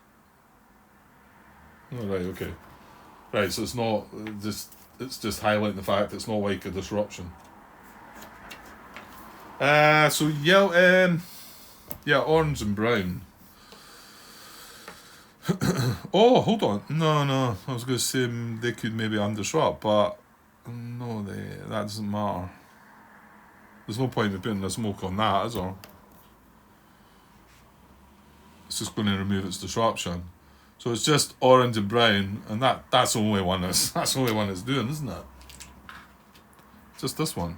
Oh, right, okay. Right, so it's not it's just highlighting the fact it's not like a disruption. So yellow, orange and brown. Oh, hold on. No. I was going to say they could maybe undisrupt, but no, that doesn't matter. There's no point in putting the smoke on that, is there? It's just going to remove its disruption. So it's just orange and brown, and that's the only one that's doing, isn't it? Just this one.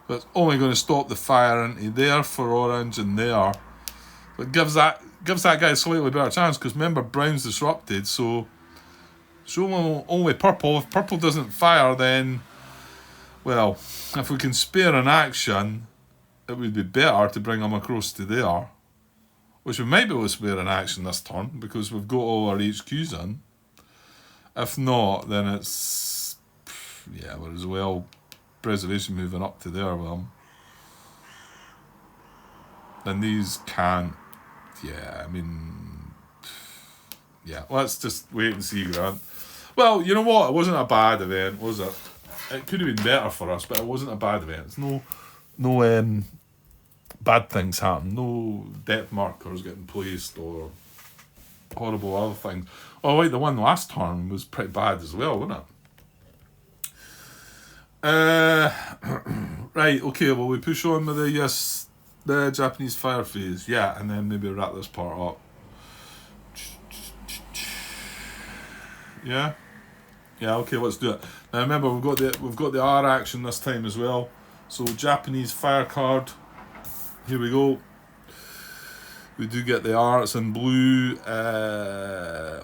But it's only going to stop the fire into there for orange and there. But it gives that guy a slightly better chance, because remember brown's disrupted, so only purple. If purple doesn't fire, then well, if we can spare an action, it would be better to bring him across to there. Which we might be able to spare an action this turn, because we've got all our HQs in. If not, then it's we're as well preservation moving up to there with them. And these can't. Let's just wait and see, Grant. Well, you know what? It wasn't a bad event, was it? It could have been better for us, but it wasn't a bad event. It's no bad things happen. No depth markers getting placed or horrible other things. Oh, like the one last turn was pretty bad as well, wasn't it? Right, okay, well we push on with the Japanese fire phase, and then maybe wrap this part up. Yeah, okay, let's do it. Now remember, we've got the R action this time as well. So Japanese fire card. Here we go. We do get the R. It's in blue.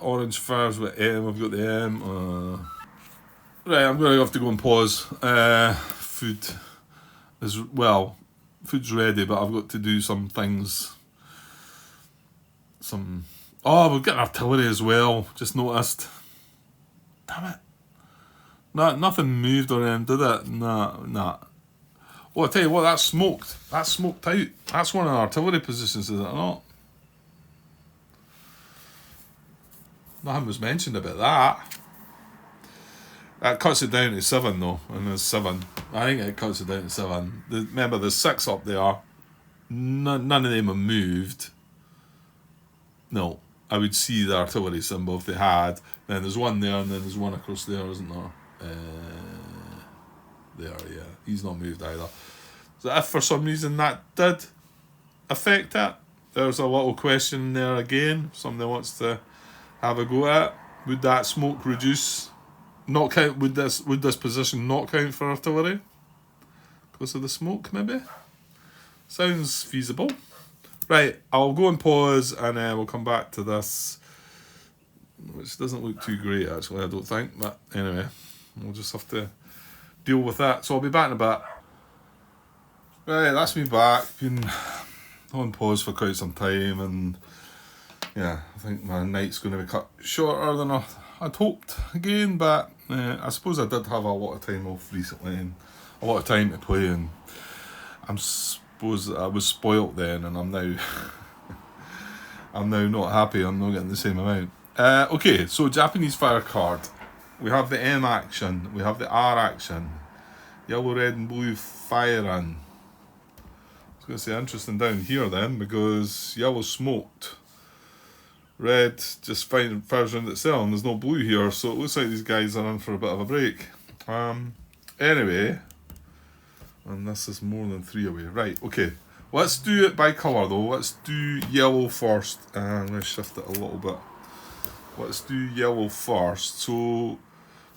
Orange fires with M. I've got the M. Right, I'm going to have to go and pause. Food is food's ready, but I've got to do some things. We've got artillery as well. Just noticed. Damn it. Nothing moved on them, did it? Nah. Well, I tell you what, that's smoked. That's smoked out. That's one of the artillery positions, is it not? Nothing was mentioned about that. That cuts it down to 7 though, and there's 7. I think it cuts it down to 7. Remember, there's 6 up there. None of them are moved. No, I would see the artillery symbol if they had. Then there's one there, and then there's one across there, isn't there? There, he's not moved either. So if for some reason that did affect it, there's a little question there again. Somebody wants to have a go at it. Would that smoke reduce? Not count? Would this position not count for artillery because of the smoke? Maybe. Sounds feasible. Right, I'll go and pause, and we'll come back to this, which doesn't look too great actually, I don't think. But anyway, we'll just have to deal with that. So I'll be back in a bit. Right, that's me back. Been on pause for quite some time, and I think my night's going to be cut shorter than I I'd hoped again, but I suppose I did have a lot of time off recently and a lot of time to play, and I suppose I was spoilt then, and I'm now I'm now not happy. I'm not getting the same amount. Okay, so Japanese fire card. We have the M action. We have the R action. Yellow, red, and blue firing. I was going to say interesting down here then, because yellow smoked. Red just fires around itself, and there's no blue here, so it looks like these guys are in for a bit of a break. Anyway, and this is more than 3 away. Right, okay. Let's do it by colour though. Let's do yellow first. I'm going to shift it a little bit. Let's do yellow first. So,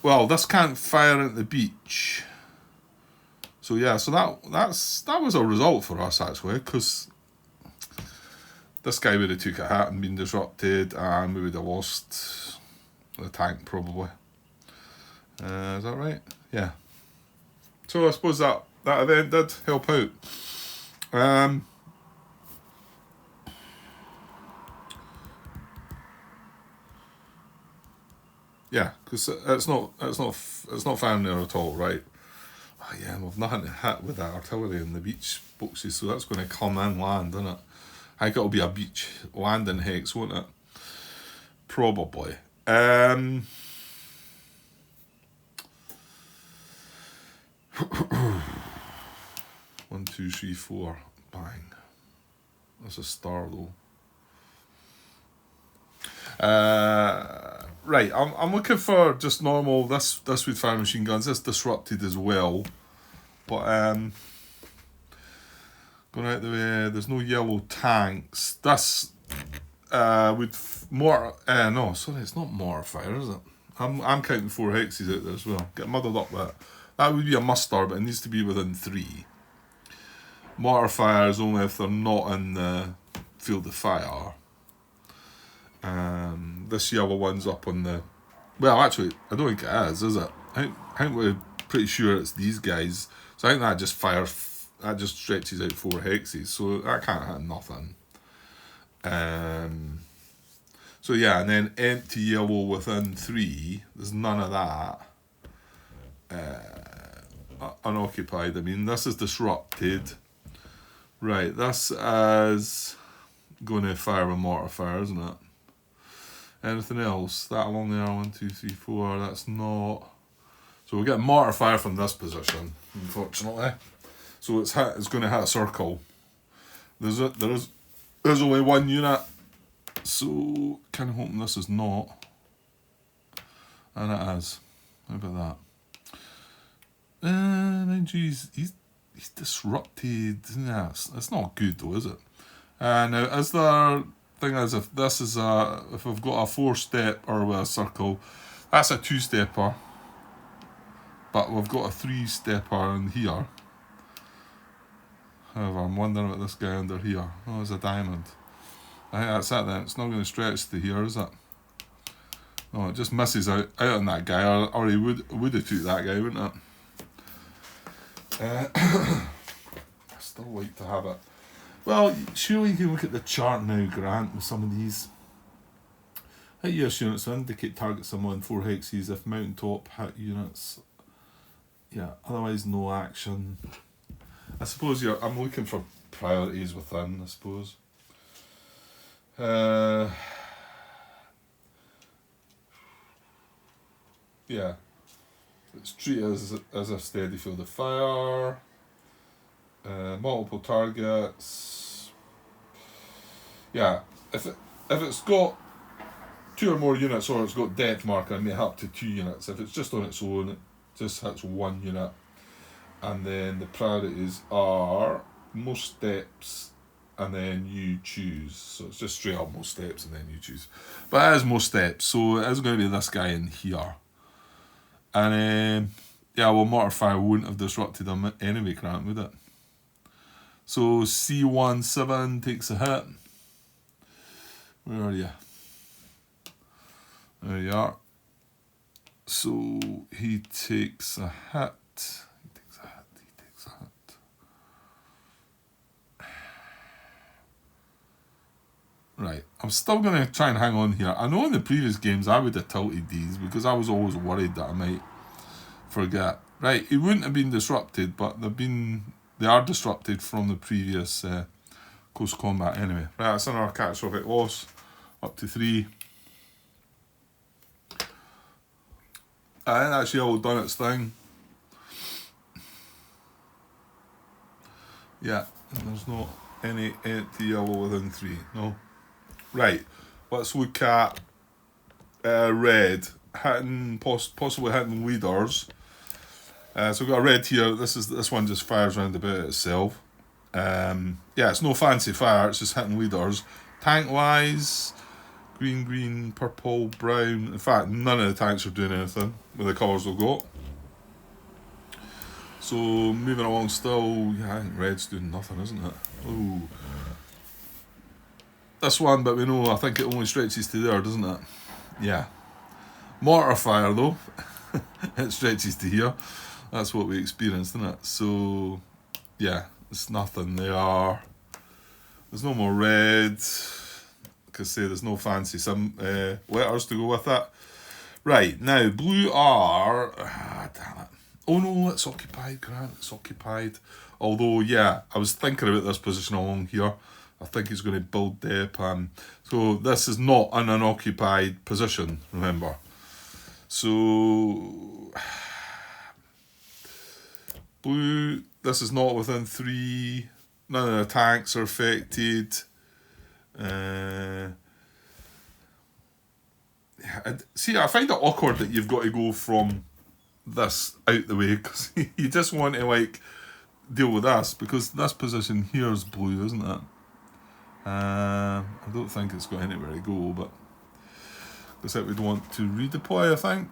well, this can't fire at the beach. So yeah, so that was a result for us actually, because this guy would have took a hit and been disrupted, and we would have lost the tank probably. Is that right? Yeah. So I suppose that event did help out. Yeah, because it's not found there at all, right? Oh yeah, we've nothing to hit with that artillery in the beach boxes, so that's going to come in land, isn't it? I think it'll be a beach landing hex, won't it? Probably. 1, 2, 3, 4. Bang. That's a star though. Right, I'm looking for just normal. This with fire machine guns. This disrupted as well, but going out the way. There's no yellow tanks. This with mortar. No, sorry, it's not mortar fire, is it? I'm counting 4 hexes out there as well. Get muddled up with it. That would be a muster, but it needs to be within 3. Mortar fire is only if they're not in the field of fire. This yellow one's up on the... Well, actually, I don't think it is it? I think we're pretty sure it's these guys. So I think that just fires... That just stretches out 4 hexes, so that can't hit nothing. So yeah, and then empty yellow within 3. There's none of that. Unoccupied. I mean, this is disrupted. Right, this is going to fire with mortar fire, isn't it? Anything else? That along there, 1, 2, 3, 4. That's not. So we'll get mortar fire from this position, unfortunately. So it's going to hit a circle. There's only 1 unit, so kind of hoping this is not. And it is. How about that? Mind you, he's disrupted. Yeah, it's not good though, is it? Now, is there... Thing is, if this is if we've got a 4-step or with a circle, that's a 2-stepper. But we've got a 3-stepper in here. However, I'm wondering about this guy under here. Oh, it's a diamond. I think that's it then. It's not going to stretch to here, is it? No, it just misses out on that guy, or he would have took that guy, wouldn't it? I still like to have it. Well, surely you can look at the chart now, Grant, with some of these. Hit US units indicate target symbol in 4 hexes if mountaintop hit units. Yeah, otherwise no action. I suppose I'm looking for priorities within, I suppose. Yeah. It's treated as a steady field of fire. Multiple targets. Yeah, if it's got 2 or more units, or it's got depth marker, it may hit up to 2 units. If it's just on its own, it just hits 1 unit. And then the priorities are most steps, and then you choose. So it's just straight up most steps, and then you choose. But it is most steps, so it is going to be this guy in here. And yeah, well, mortar fire wouldn't have disrupted him anyway, Grant, would it? So C17 takes a hit. Where are you? There you are. So he takes a hit. He takes a hit. Right, I'm still going to try and hang on here. I know in the previous games I would have tilted these because I was always worried that I might forget. Right, it wouldn't have been disrupted, but they are disrupted from the previous close combat anyway. Right, that's another catastrophic loss. Up to 3. I think that's yellow done its thing. Yeah, and there's not any empty yellow within 3. No. Right, let's look at red hitting possibly hitting leaders. So we've got a red here. This one just fires around about itself. Yeah, it's no fancy fire. It's just hitting leaders. Tank wise, green, purple, brown. In fact, none of the tanks are doing anything with the colours they've got. So moving along still, yeah, I think red's doing nothing, isn't it? Oh, this one, but we know I think it only stretches to there, doesn't it? Yeah, mortar fire though, it stretches to here. That's what we experienced, isn't it? So yeah, it's nothing. There's no more red. Like I say, there's no fancy letters to go with it. Right, now blue are damn it. Oh no, it's occupied, Grant, it's occupied. Although, yeah, I was thinking about this position along here. I think he's going to build depth. So this is not an unoccupied position, remember. So blue, this is not within 3. None of the tanks are affected. See, I find it awkward that you've got to go from this out the way because you just want to like deal with this because this position here is blue, isn't it? I don't think it's got anywhere to go, but looks like we'd want to redeploy, I think.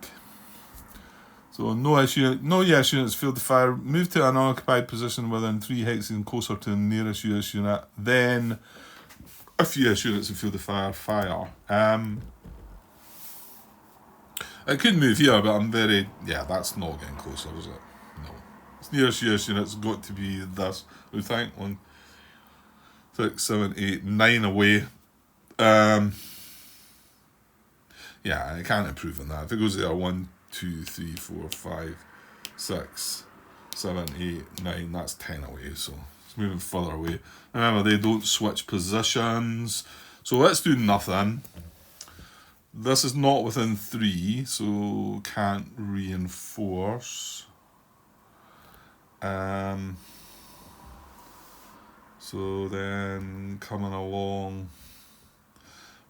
So no US units field the fire. Move to an unoccupied position within 3 hexes and closer to the nearest US unit. Then, if US units have field the fire. It could move here, but that's not getting closer, is it? No. Its nearest US unit's got to be this, we think. 1, 6, 7, 8, 9 away. Yeah, I can't improve on that. If it goes there, 1, 2, 3, 4, 5, 6, 7, 8, 9, that's 10 away, so it's moving further away. Remember, they don't switch positions, so let's do nothing. This is not within 3, so can't reinforce. So then coming along.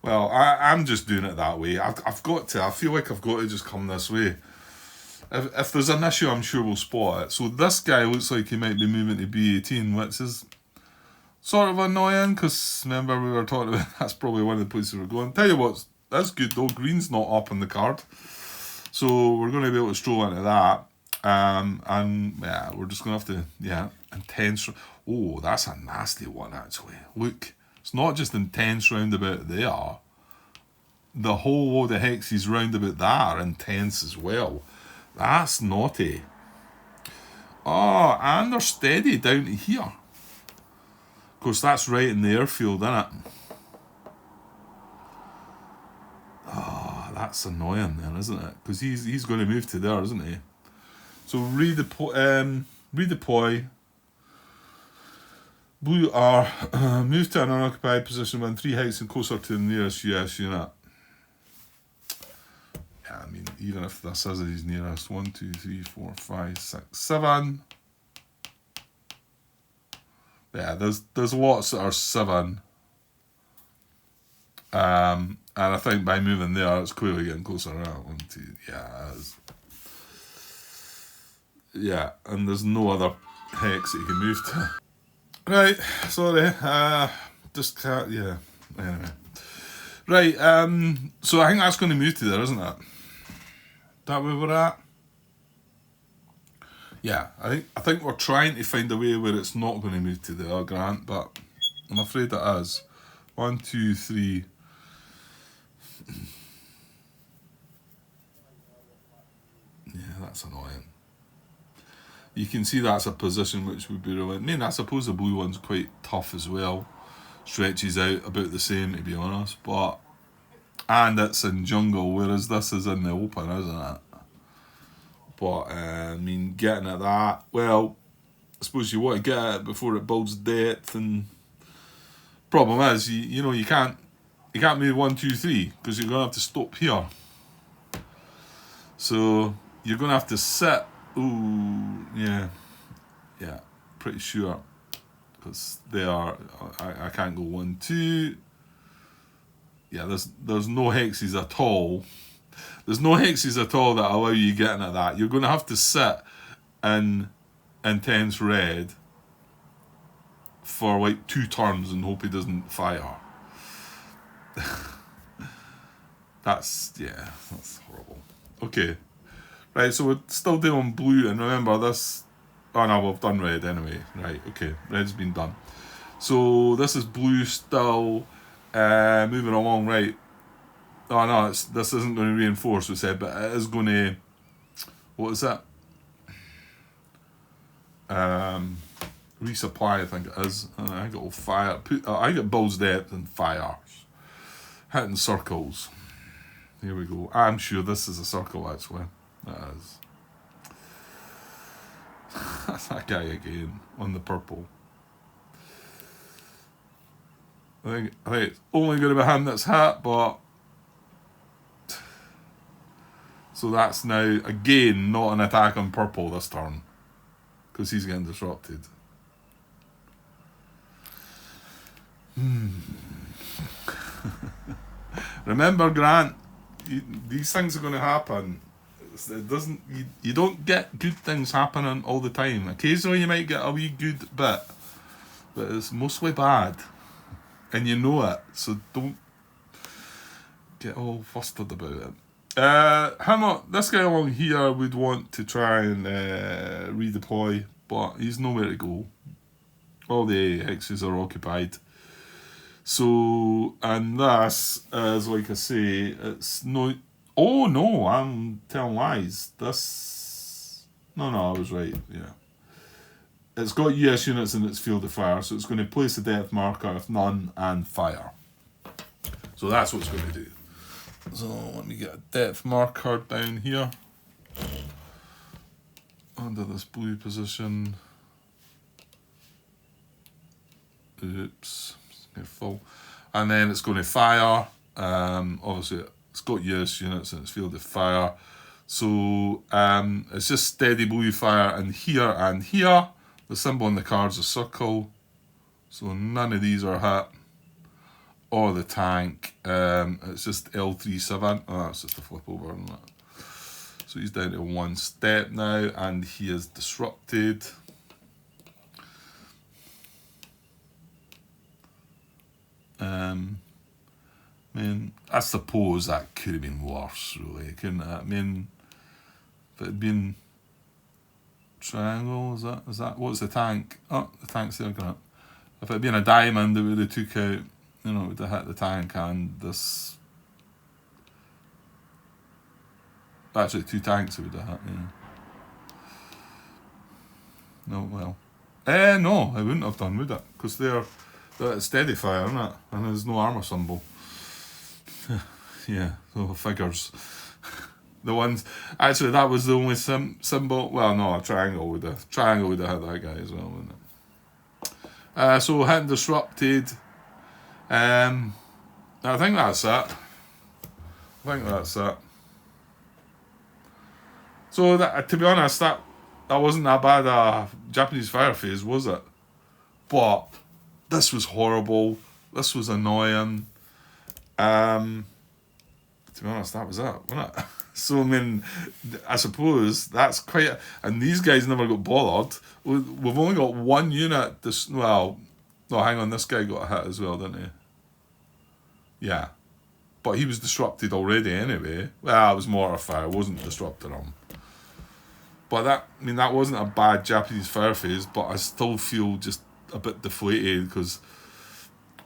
Well, I'm just doing it that way. I've got to. I feel like I've got to just come this way. If there's an issue, I'm sure we'll spot it. So this guy looks like he might be moving to B18, which is sort of annoying because remember we were talking about that's probably one of the places we're going. Tell you what, that's good though. Green's not up on the card, so we're going to be able to stroll into that. And yeah, we're just going to have to intense. Oh, that's a nasty one actually. Look. It's not just intense round about there. The whole load of hexes round about that are intense as well. That's naughty. Oh, and they're steady down to here. Of course, that's right in the airfield, isn't it? Oh, that's annoying then, isn't it? Because he's going to move to there, isn't he? So redeploy. Blue are move to an unoccupied position when 3 hexes and closer to the nearest US unit. Yeah, I mean, even if this is his nearest, 1, 2, 3, 4, 5, 6, 7. Yeah, there's lots that are 7. And I think by moving there, it's clearly getting closer. 1, 2, yeah, it is. Yeah, and there's no other hex that you can move to. Right, sorry, just can't, yeah, anyway. Right, so I think that's going to move to there, isn't it? That where we're at? Yeah, I think we're trying to find a way where it's not going to move to there, Grant, but I'm afraid it is. 1, 2, 3. Yeah, that's annoying. You can see that's a position which would be really. I mean, I suppose the blue one's quite tough as well. stretches out about the same, to be honest. But and it's in jungle, whereas this is in the open, isn't it? But I mean, getting at that, well, I suppose you want to get at it before it builds depth. And problem is, you know, you can't move 1, 2, 3 because you're gonna have to stop here. So you're gonna have to sit. Ooh, yeah, pretty sure because they are. I can't go 1, 2. Yeah, there's no hexes at all. There's no hexes at all that allow you getting at that. You're going to have to sit in intense red for like 2 turns and hope he doesn't fire. That's horrible. Okay. Right, so we're still doing blue, and remember this... Oh no, we've done red anyway. Right, okay, red's been done. So this is blue still, moving along, right. Oh no, this isn't going to reinforce, we said, but it is going to... What is that? Resupply, I think it is. I think it'll fire. I get builds depth and fires. Hitting circles. Here we go. I'm sure this is a circle, actually. That is. That's that guy again on the purple. I think it's only going to be him that's hit, but so that's now again not an attack on purple this turn because he's getting disrupted. Remember, Grant, these things are going to happen. It doesn't. You don't get good things happening all the time. Occasionally you might get a wee good bit, but it's mostly bad, and you know it. So don't get all flustered about it. This guy along here would want to try and redeploy, but he's nowhere to go. All the hexes are occupied. So, and this is, like I say, it's no... Oh no, I'm telling lies. No, I was right, yeah. It's got US units in its field of fire, so it's going to place a depth marker if none and fire. So that's what it's going to do. So let me get a depth marker down here. Under this blue position. Oops, full. And then it's going to fire. Obviously it's got US units in its field of fire. So it's just steady blue fire in here and here. The symbol on the card's a circle. So none of these are hit. Or the tank. It's just L37. Oh, that's just a flip over, isn't it? So he's down to 1 step now, and he is disrupted. I mean, I suppose that could have been worse, really, couldn't it? I mean, if it had been triangle, is that what's the tank? Oh, the tank's there, Grant. If it had been a diamond, it would have took out, you know, it would have hit the tank and this. Actually, 2 tanks it would have hit, yeah. No, well. No, it wouldn't have done, would it? Because they're steady fire, isn't it? And there's no armour symbol. Yeah, so figures. The ones... Actually, that was the only symbol... Well, no, a triangle would have... Triangle would have hit that guy as well, wouldn't it? So, hitting disrupted. I think that's it. So, that, to be honest, that wasn't that bad a Japanese fire phase, was it? But this was horrible. This was annoying. To be honest, that was it, wasn't it? So, I mean, I suppose that's quite... And these guys never got bothered. We've only got 1 unit... Well, no, hang on, this guy got a hit as well, didn't he? Yeah. But he was disrupted already anyway. Well, it was mortar fire, it wasn't disrupting him. But that wasn't a bad Japanese fire phase, but I still feel just a bit deflated because...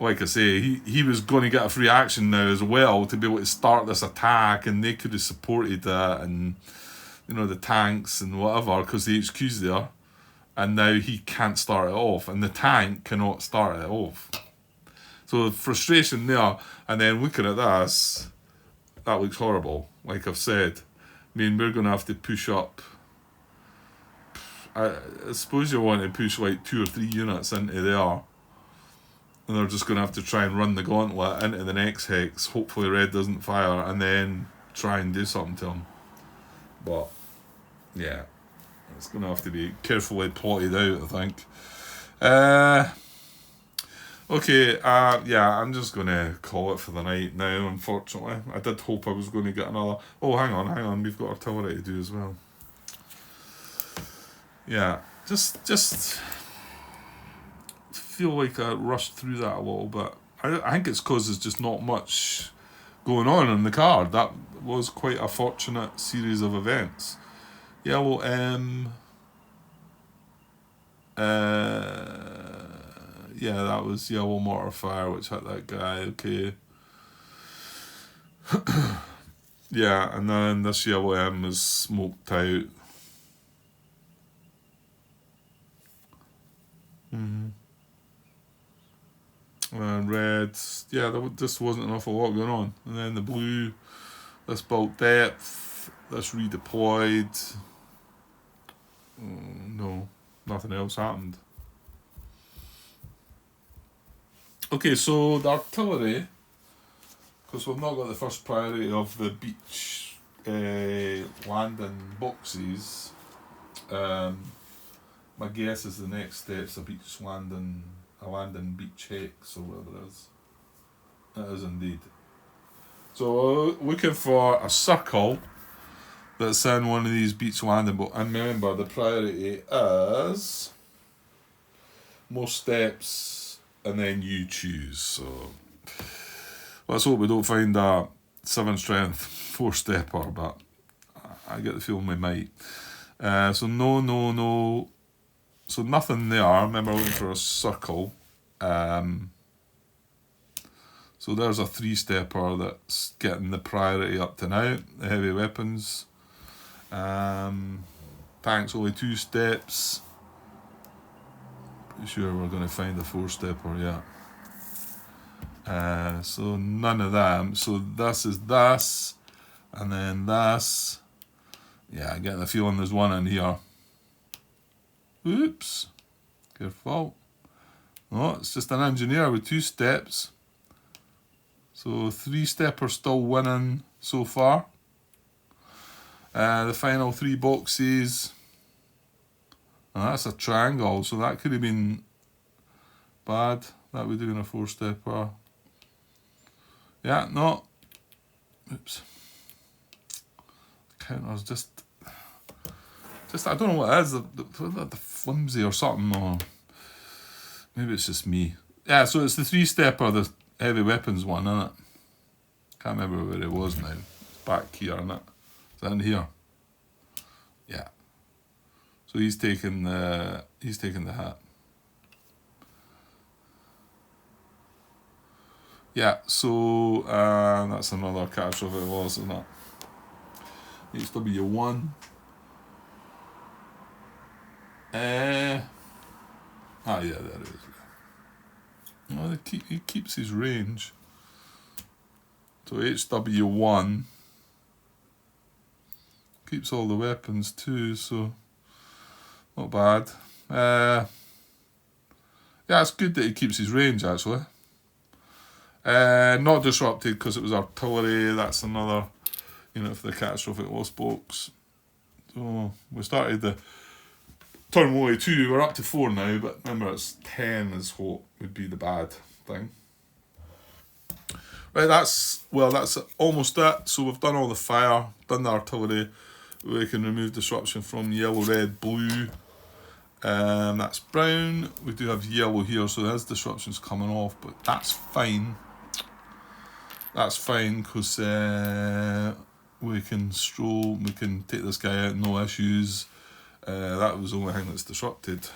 Like I say, he was going to get a free action now as well to be able to start this attack, and they could have supported that, and you know, the tanks and whatever, because the HQ's there, and now he can't start it off, and the tank cannot start it off. So frustration there, and then looking at this, that looks horrible. Like I've said, I mean, we're going to have to push up. I suppose you want to push like 2 or 3 units into there. And they're just going to have to try and run the gauntlet into the next hex. Hopefully red doesn't fire, and then try and do something to them. But, yeah. It's going to have to be carefully plotted out, I think. Okay, yeah, I'm just going to call it for the night now, unfortunately. I did hope I was going to get another... Oh, hang on, we've got artillery to do as well. Yeah, just feel like I rushed through that a little bit. I think it's because there's just not much going on in the card. That was quite a fortunate series of events. Yellow M... yeah, that was yellow mortar fire, which hit that guy. Okay. Yeah, and then this yellow M was smoked out. And red, yeah, there just wasn't an awful lot going on. And then the blue, this bulk depth, this redeployed. No, nothing else happened. Okay, so the artillery, because we've not got the first priority of the beach landing boxes, my guess is the next step's a landing beach hex or whatever it is. It is indeed. So looking for a circle that's in one of these beach landing boxes. And remember, the priority is more steps, and then you choose. So let's hope we don't find a 7 strength 4 stepper, but I get the feeling we might. So no. So nothing there. Remember looking for a circle. So there's a 3 stepper that's getting the priority up to now. The heavy weapons. Tanks only 2 steps. Pretty sure we're going to find a 4 stepper, yeah. So none of them. So this is this, and then this. Yeah, I get the feeling there's one in here. Oops. Careful. Oh, it's just an engineer with 2 steps. So 3 stepper still winning so far. The final 3 boxes. And that's a triangle, so that could have been bad. That would have been a 4 stepper. Yeah, no. Oops. Counter's just I don't know what it is. The flimsy or something, or maybe it's just me. Yeah, so it's the 3 stepper, the heavy weapons one, isn't it? Can't remember where it was now. It's back here, isn't it? Is that in here? Yeah. So he's taking the hat. Yeah, so that's another catastrophe it was, isn't it? HW1. Yeah, there it is. Oh, he keeps his range. So HW1 keeps all the weapons too, so not bad. Yeah, it's good that he keeps his range actually. Not disrupted because it was artillery. That's another unit for the catastrophic loss box. So we started the turn only 2. We're up to 4 now, but remember it's 10 is what would be the bad thing. Right, that's almost it. So we've done all the fire, done the artillery. We can remove disruption from yellow, red, blue. That's brown. We do have yellow here, so there's disruptions coming off, but that's fine. That's fine because we can stroll, we can take this guy out, no issues. That was the only thing that's disrupted.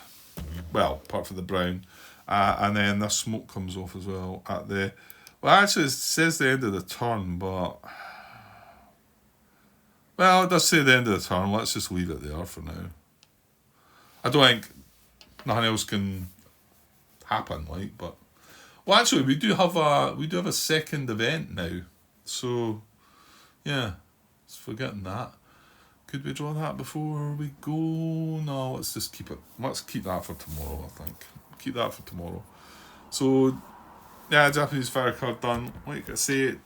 Well, apart from the brown. And then this smoke comes off as well at the... Well, actually, it says the end of the turn, but... Well, it does say the end of the turn. Let's just leave it there for now. I don't think nothing else can happen, like, but... Well, actually, we do have a second event now. So, yeah, it's forgetting that. Could we draw that before we go? No, let's just keep it. Let's keep that for tomorrow, I think. Keep that for tomorrow. So, yeah, Japanese fire card done. Like I say, it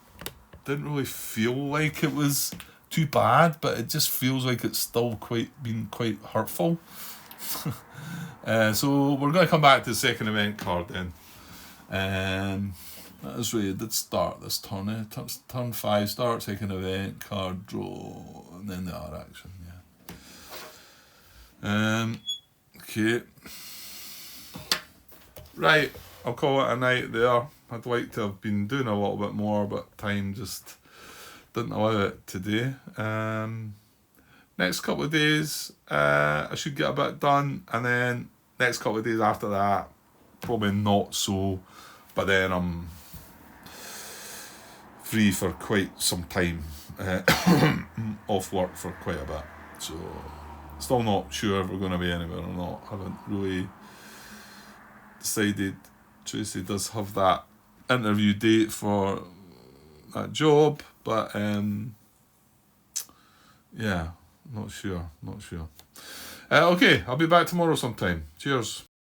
didn't really feel like it was too bad, but it just feels like it's still been quite hurtful. So we're going to come back to the second event card then. That is really, it did start this turn. Turn 5, start second event, card draw, and then the R action, yeah. Okay. Right, I'll call it a night there. I'd like to have been doing a little bit more, but time just didn't allow it today. Next couple of days, I should get a bit done, and then next couple of days after that, probably not so, but then I'm free for quite some time, off work for quite a bit, so still not sure if we're going to be anywhere or not. Haven't really decided. Tracy does have that interview date for that job, but yeah, not sure. Okay, I'll be back tomorrow sometime. Cheers.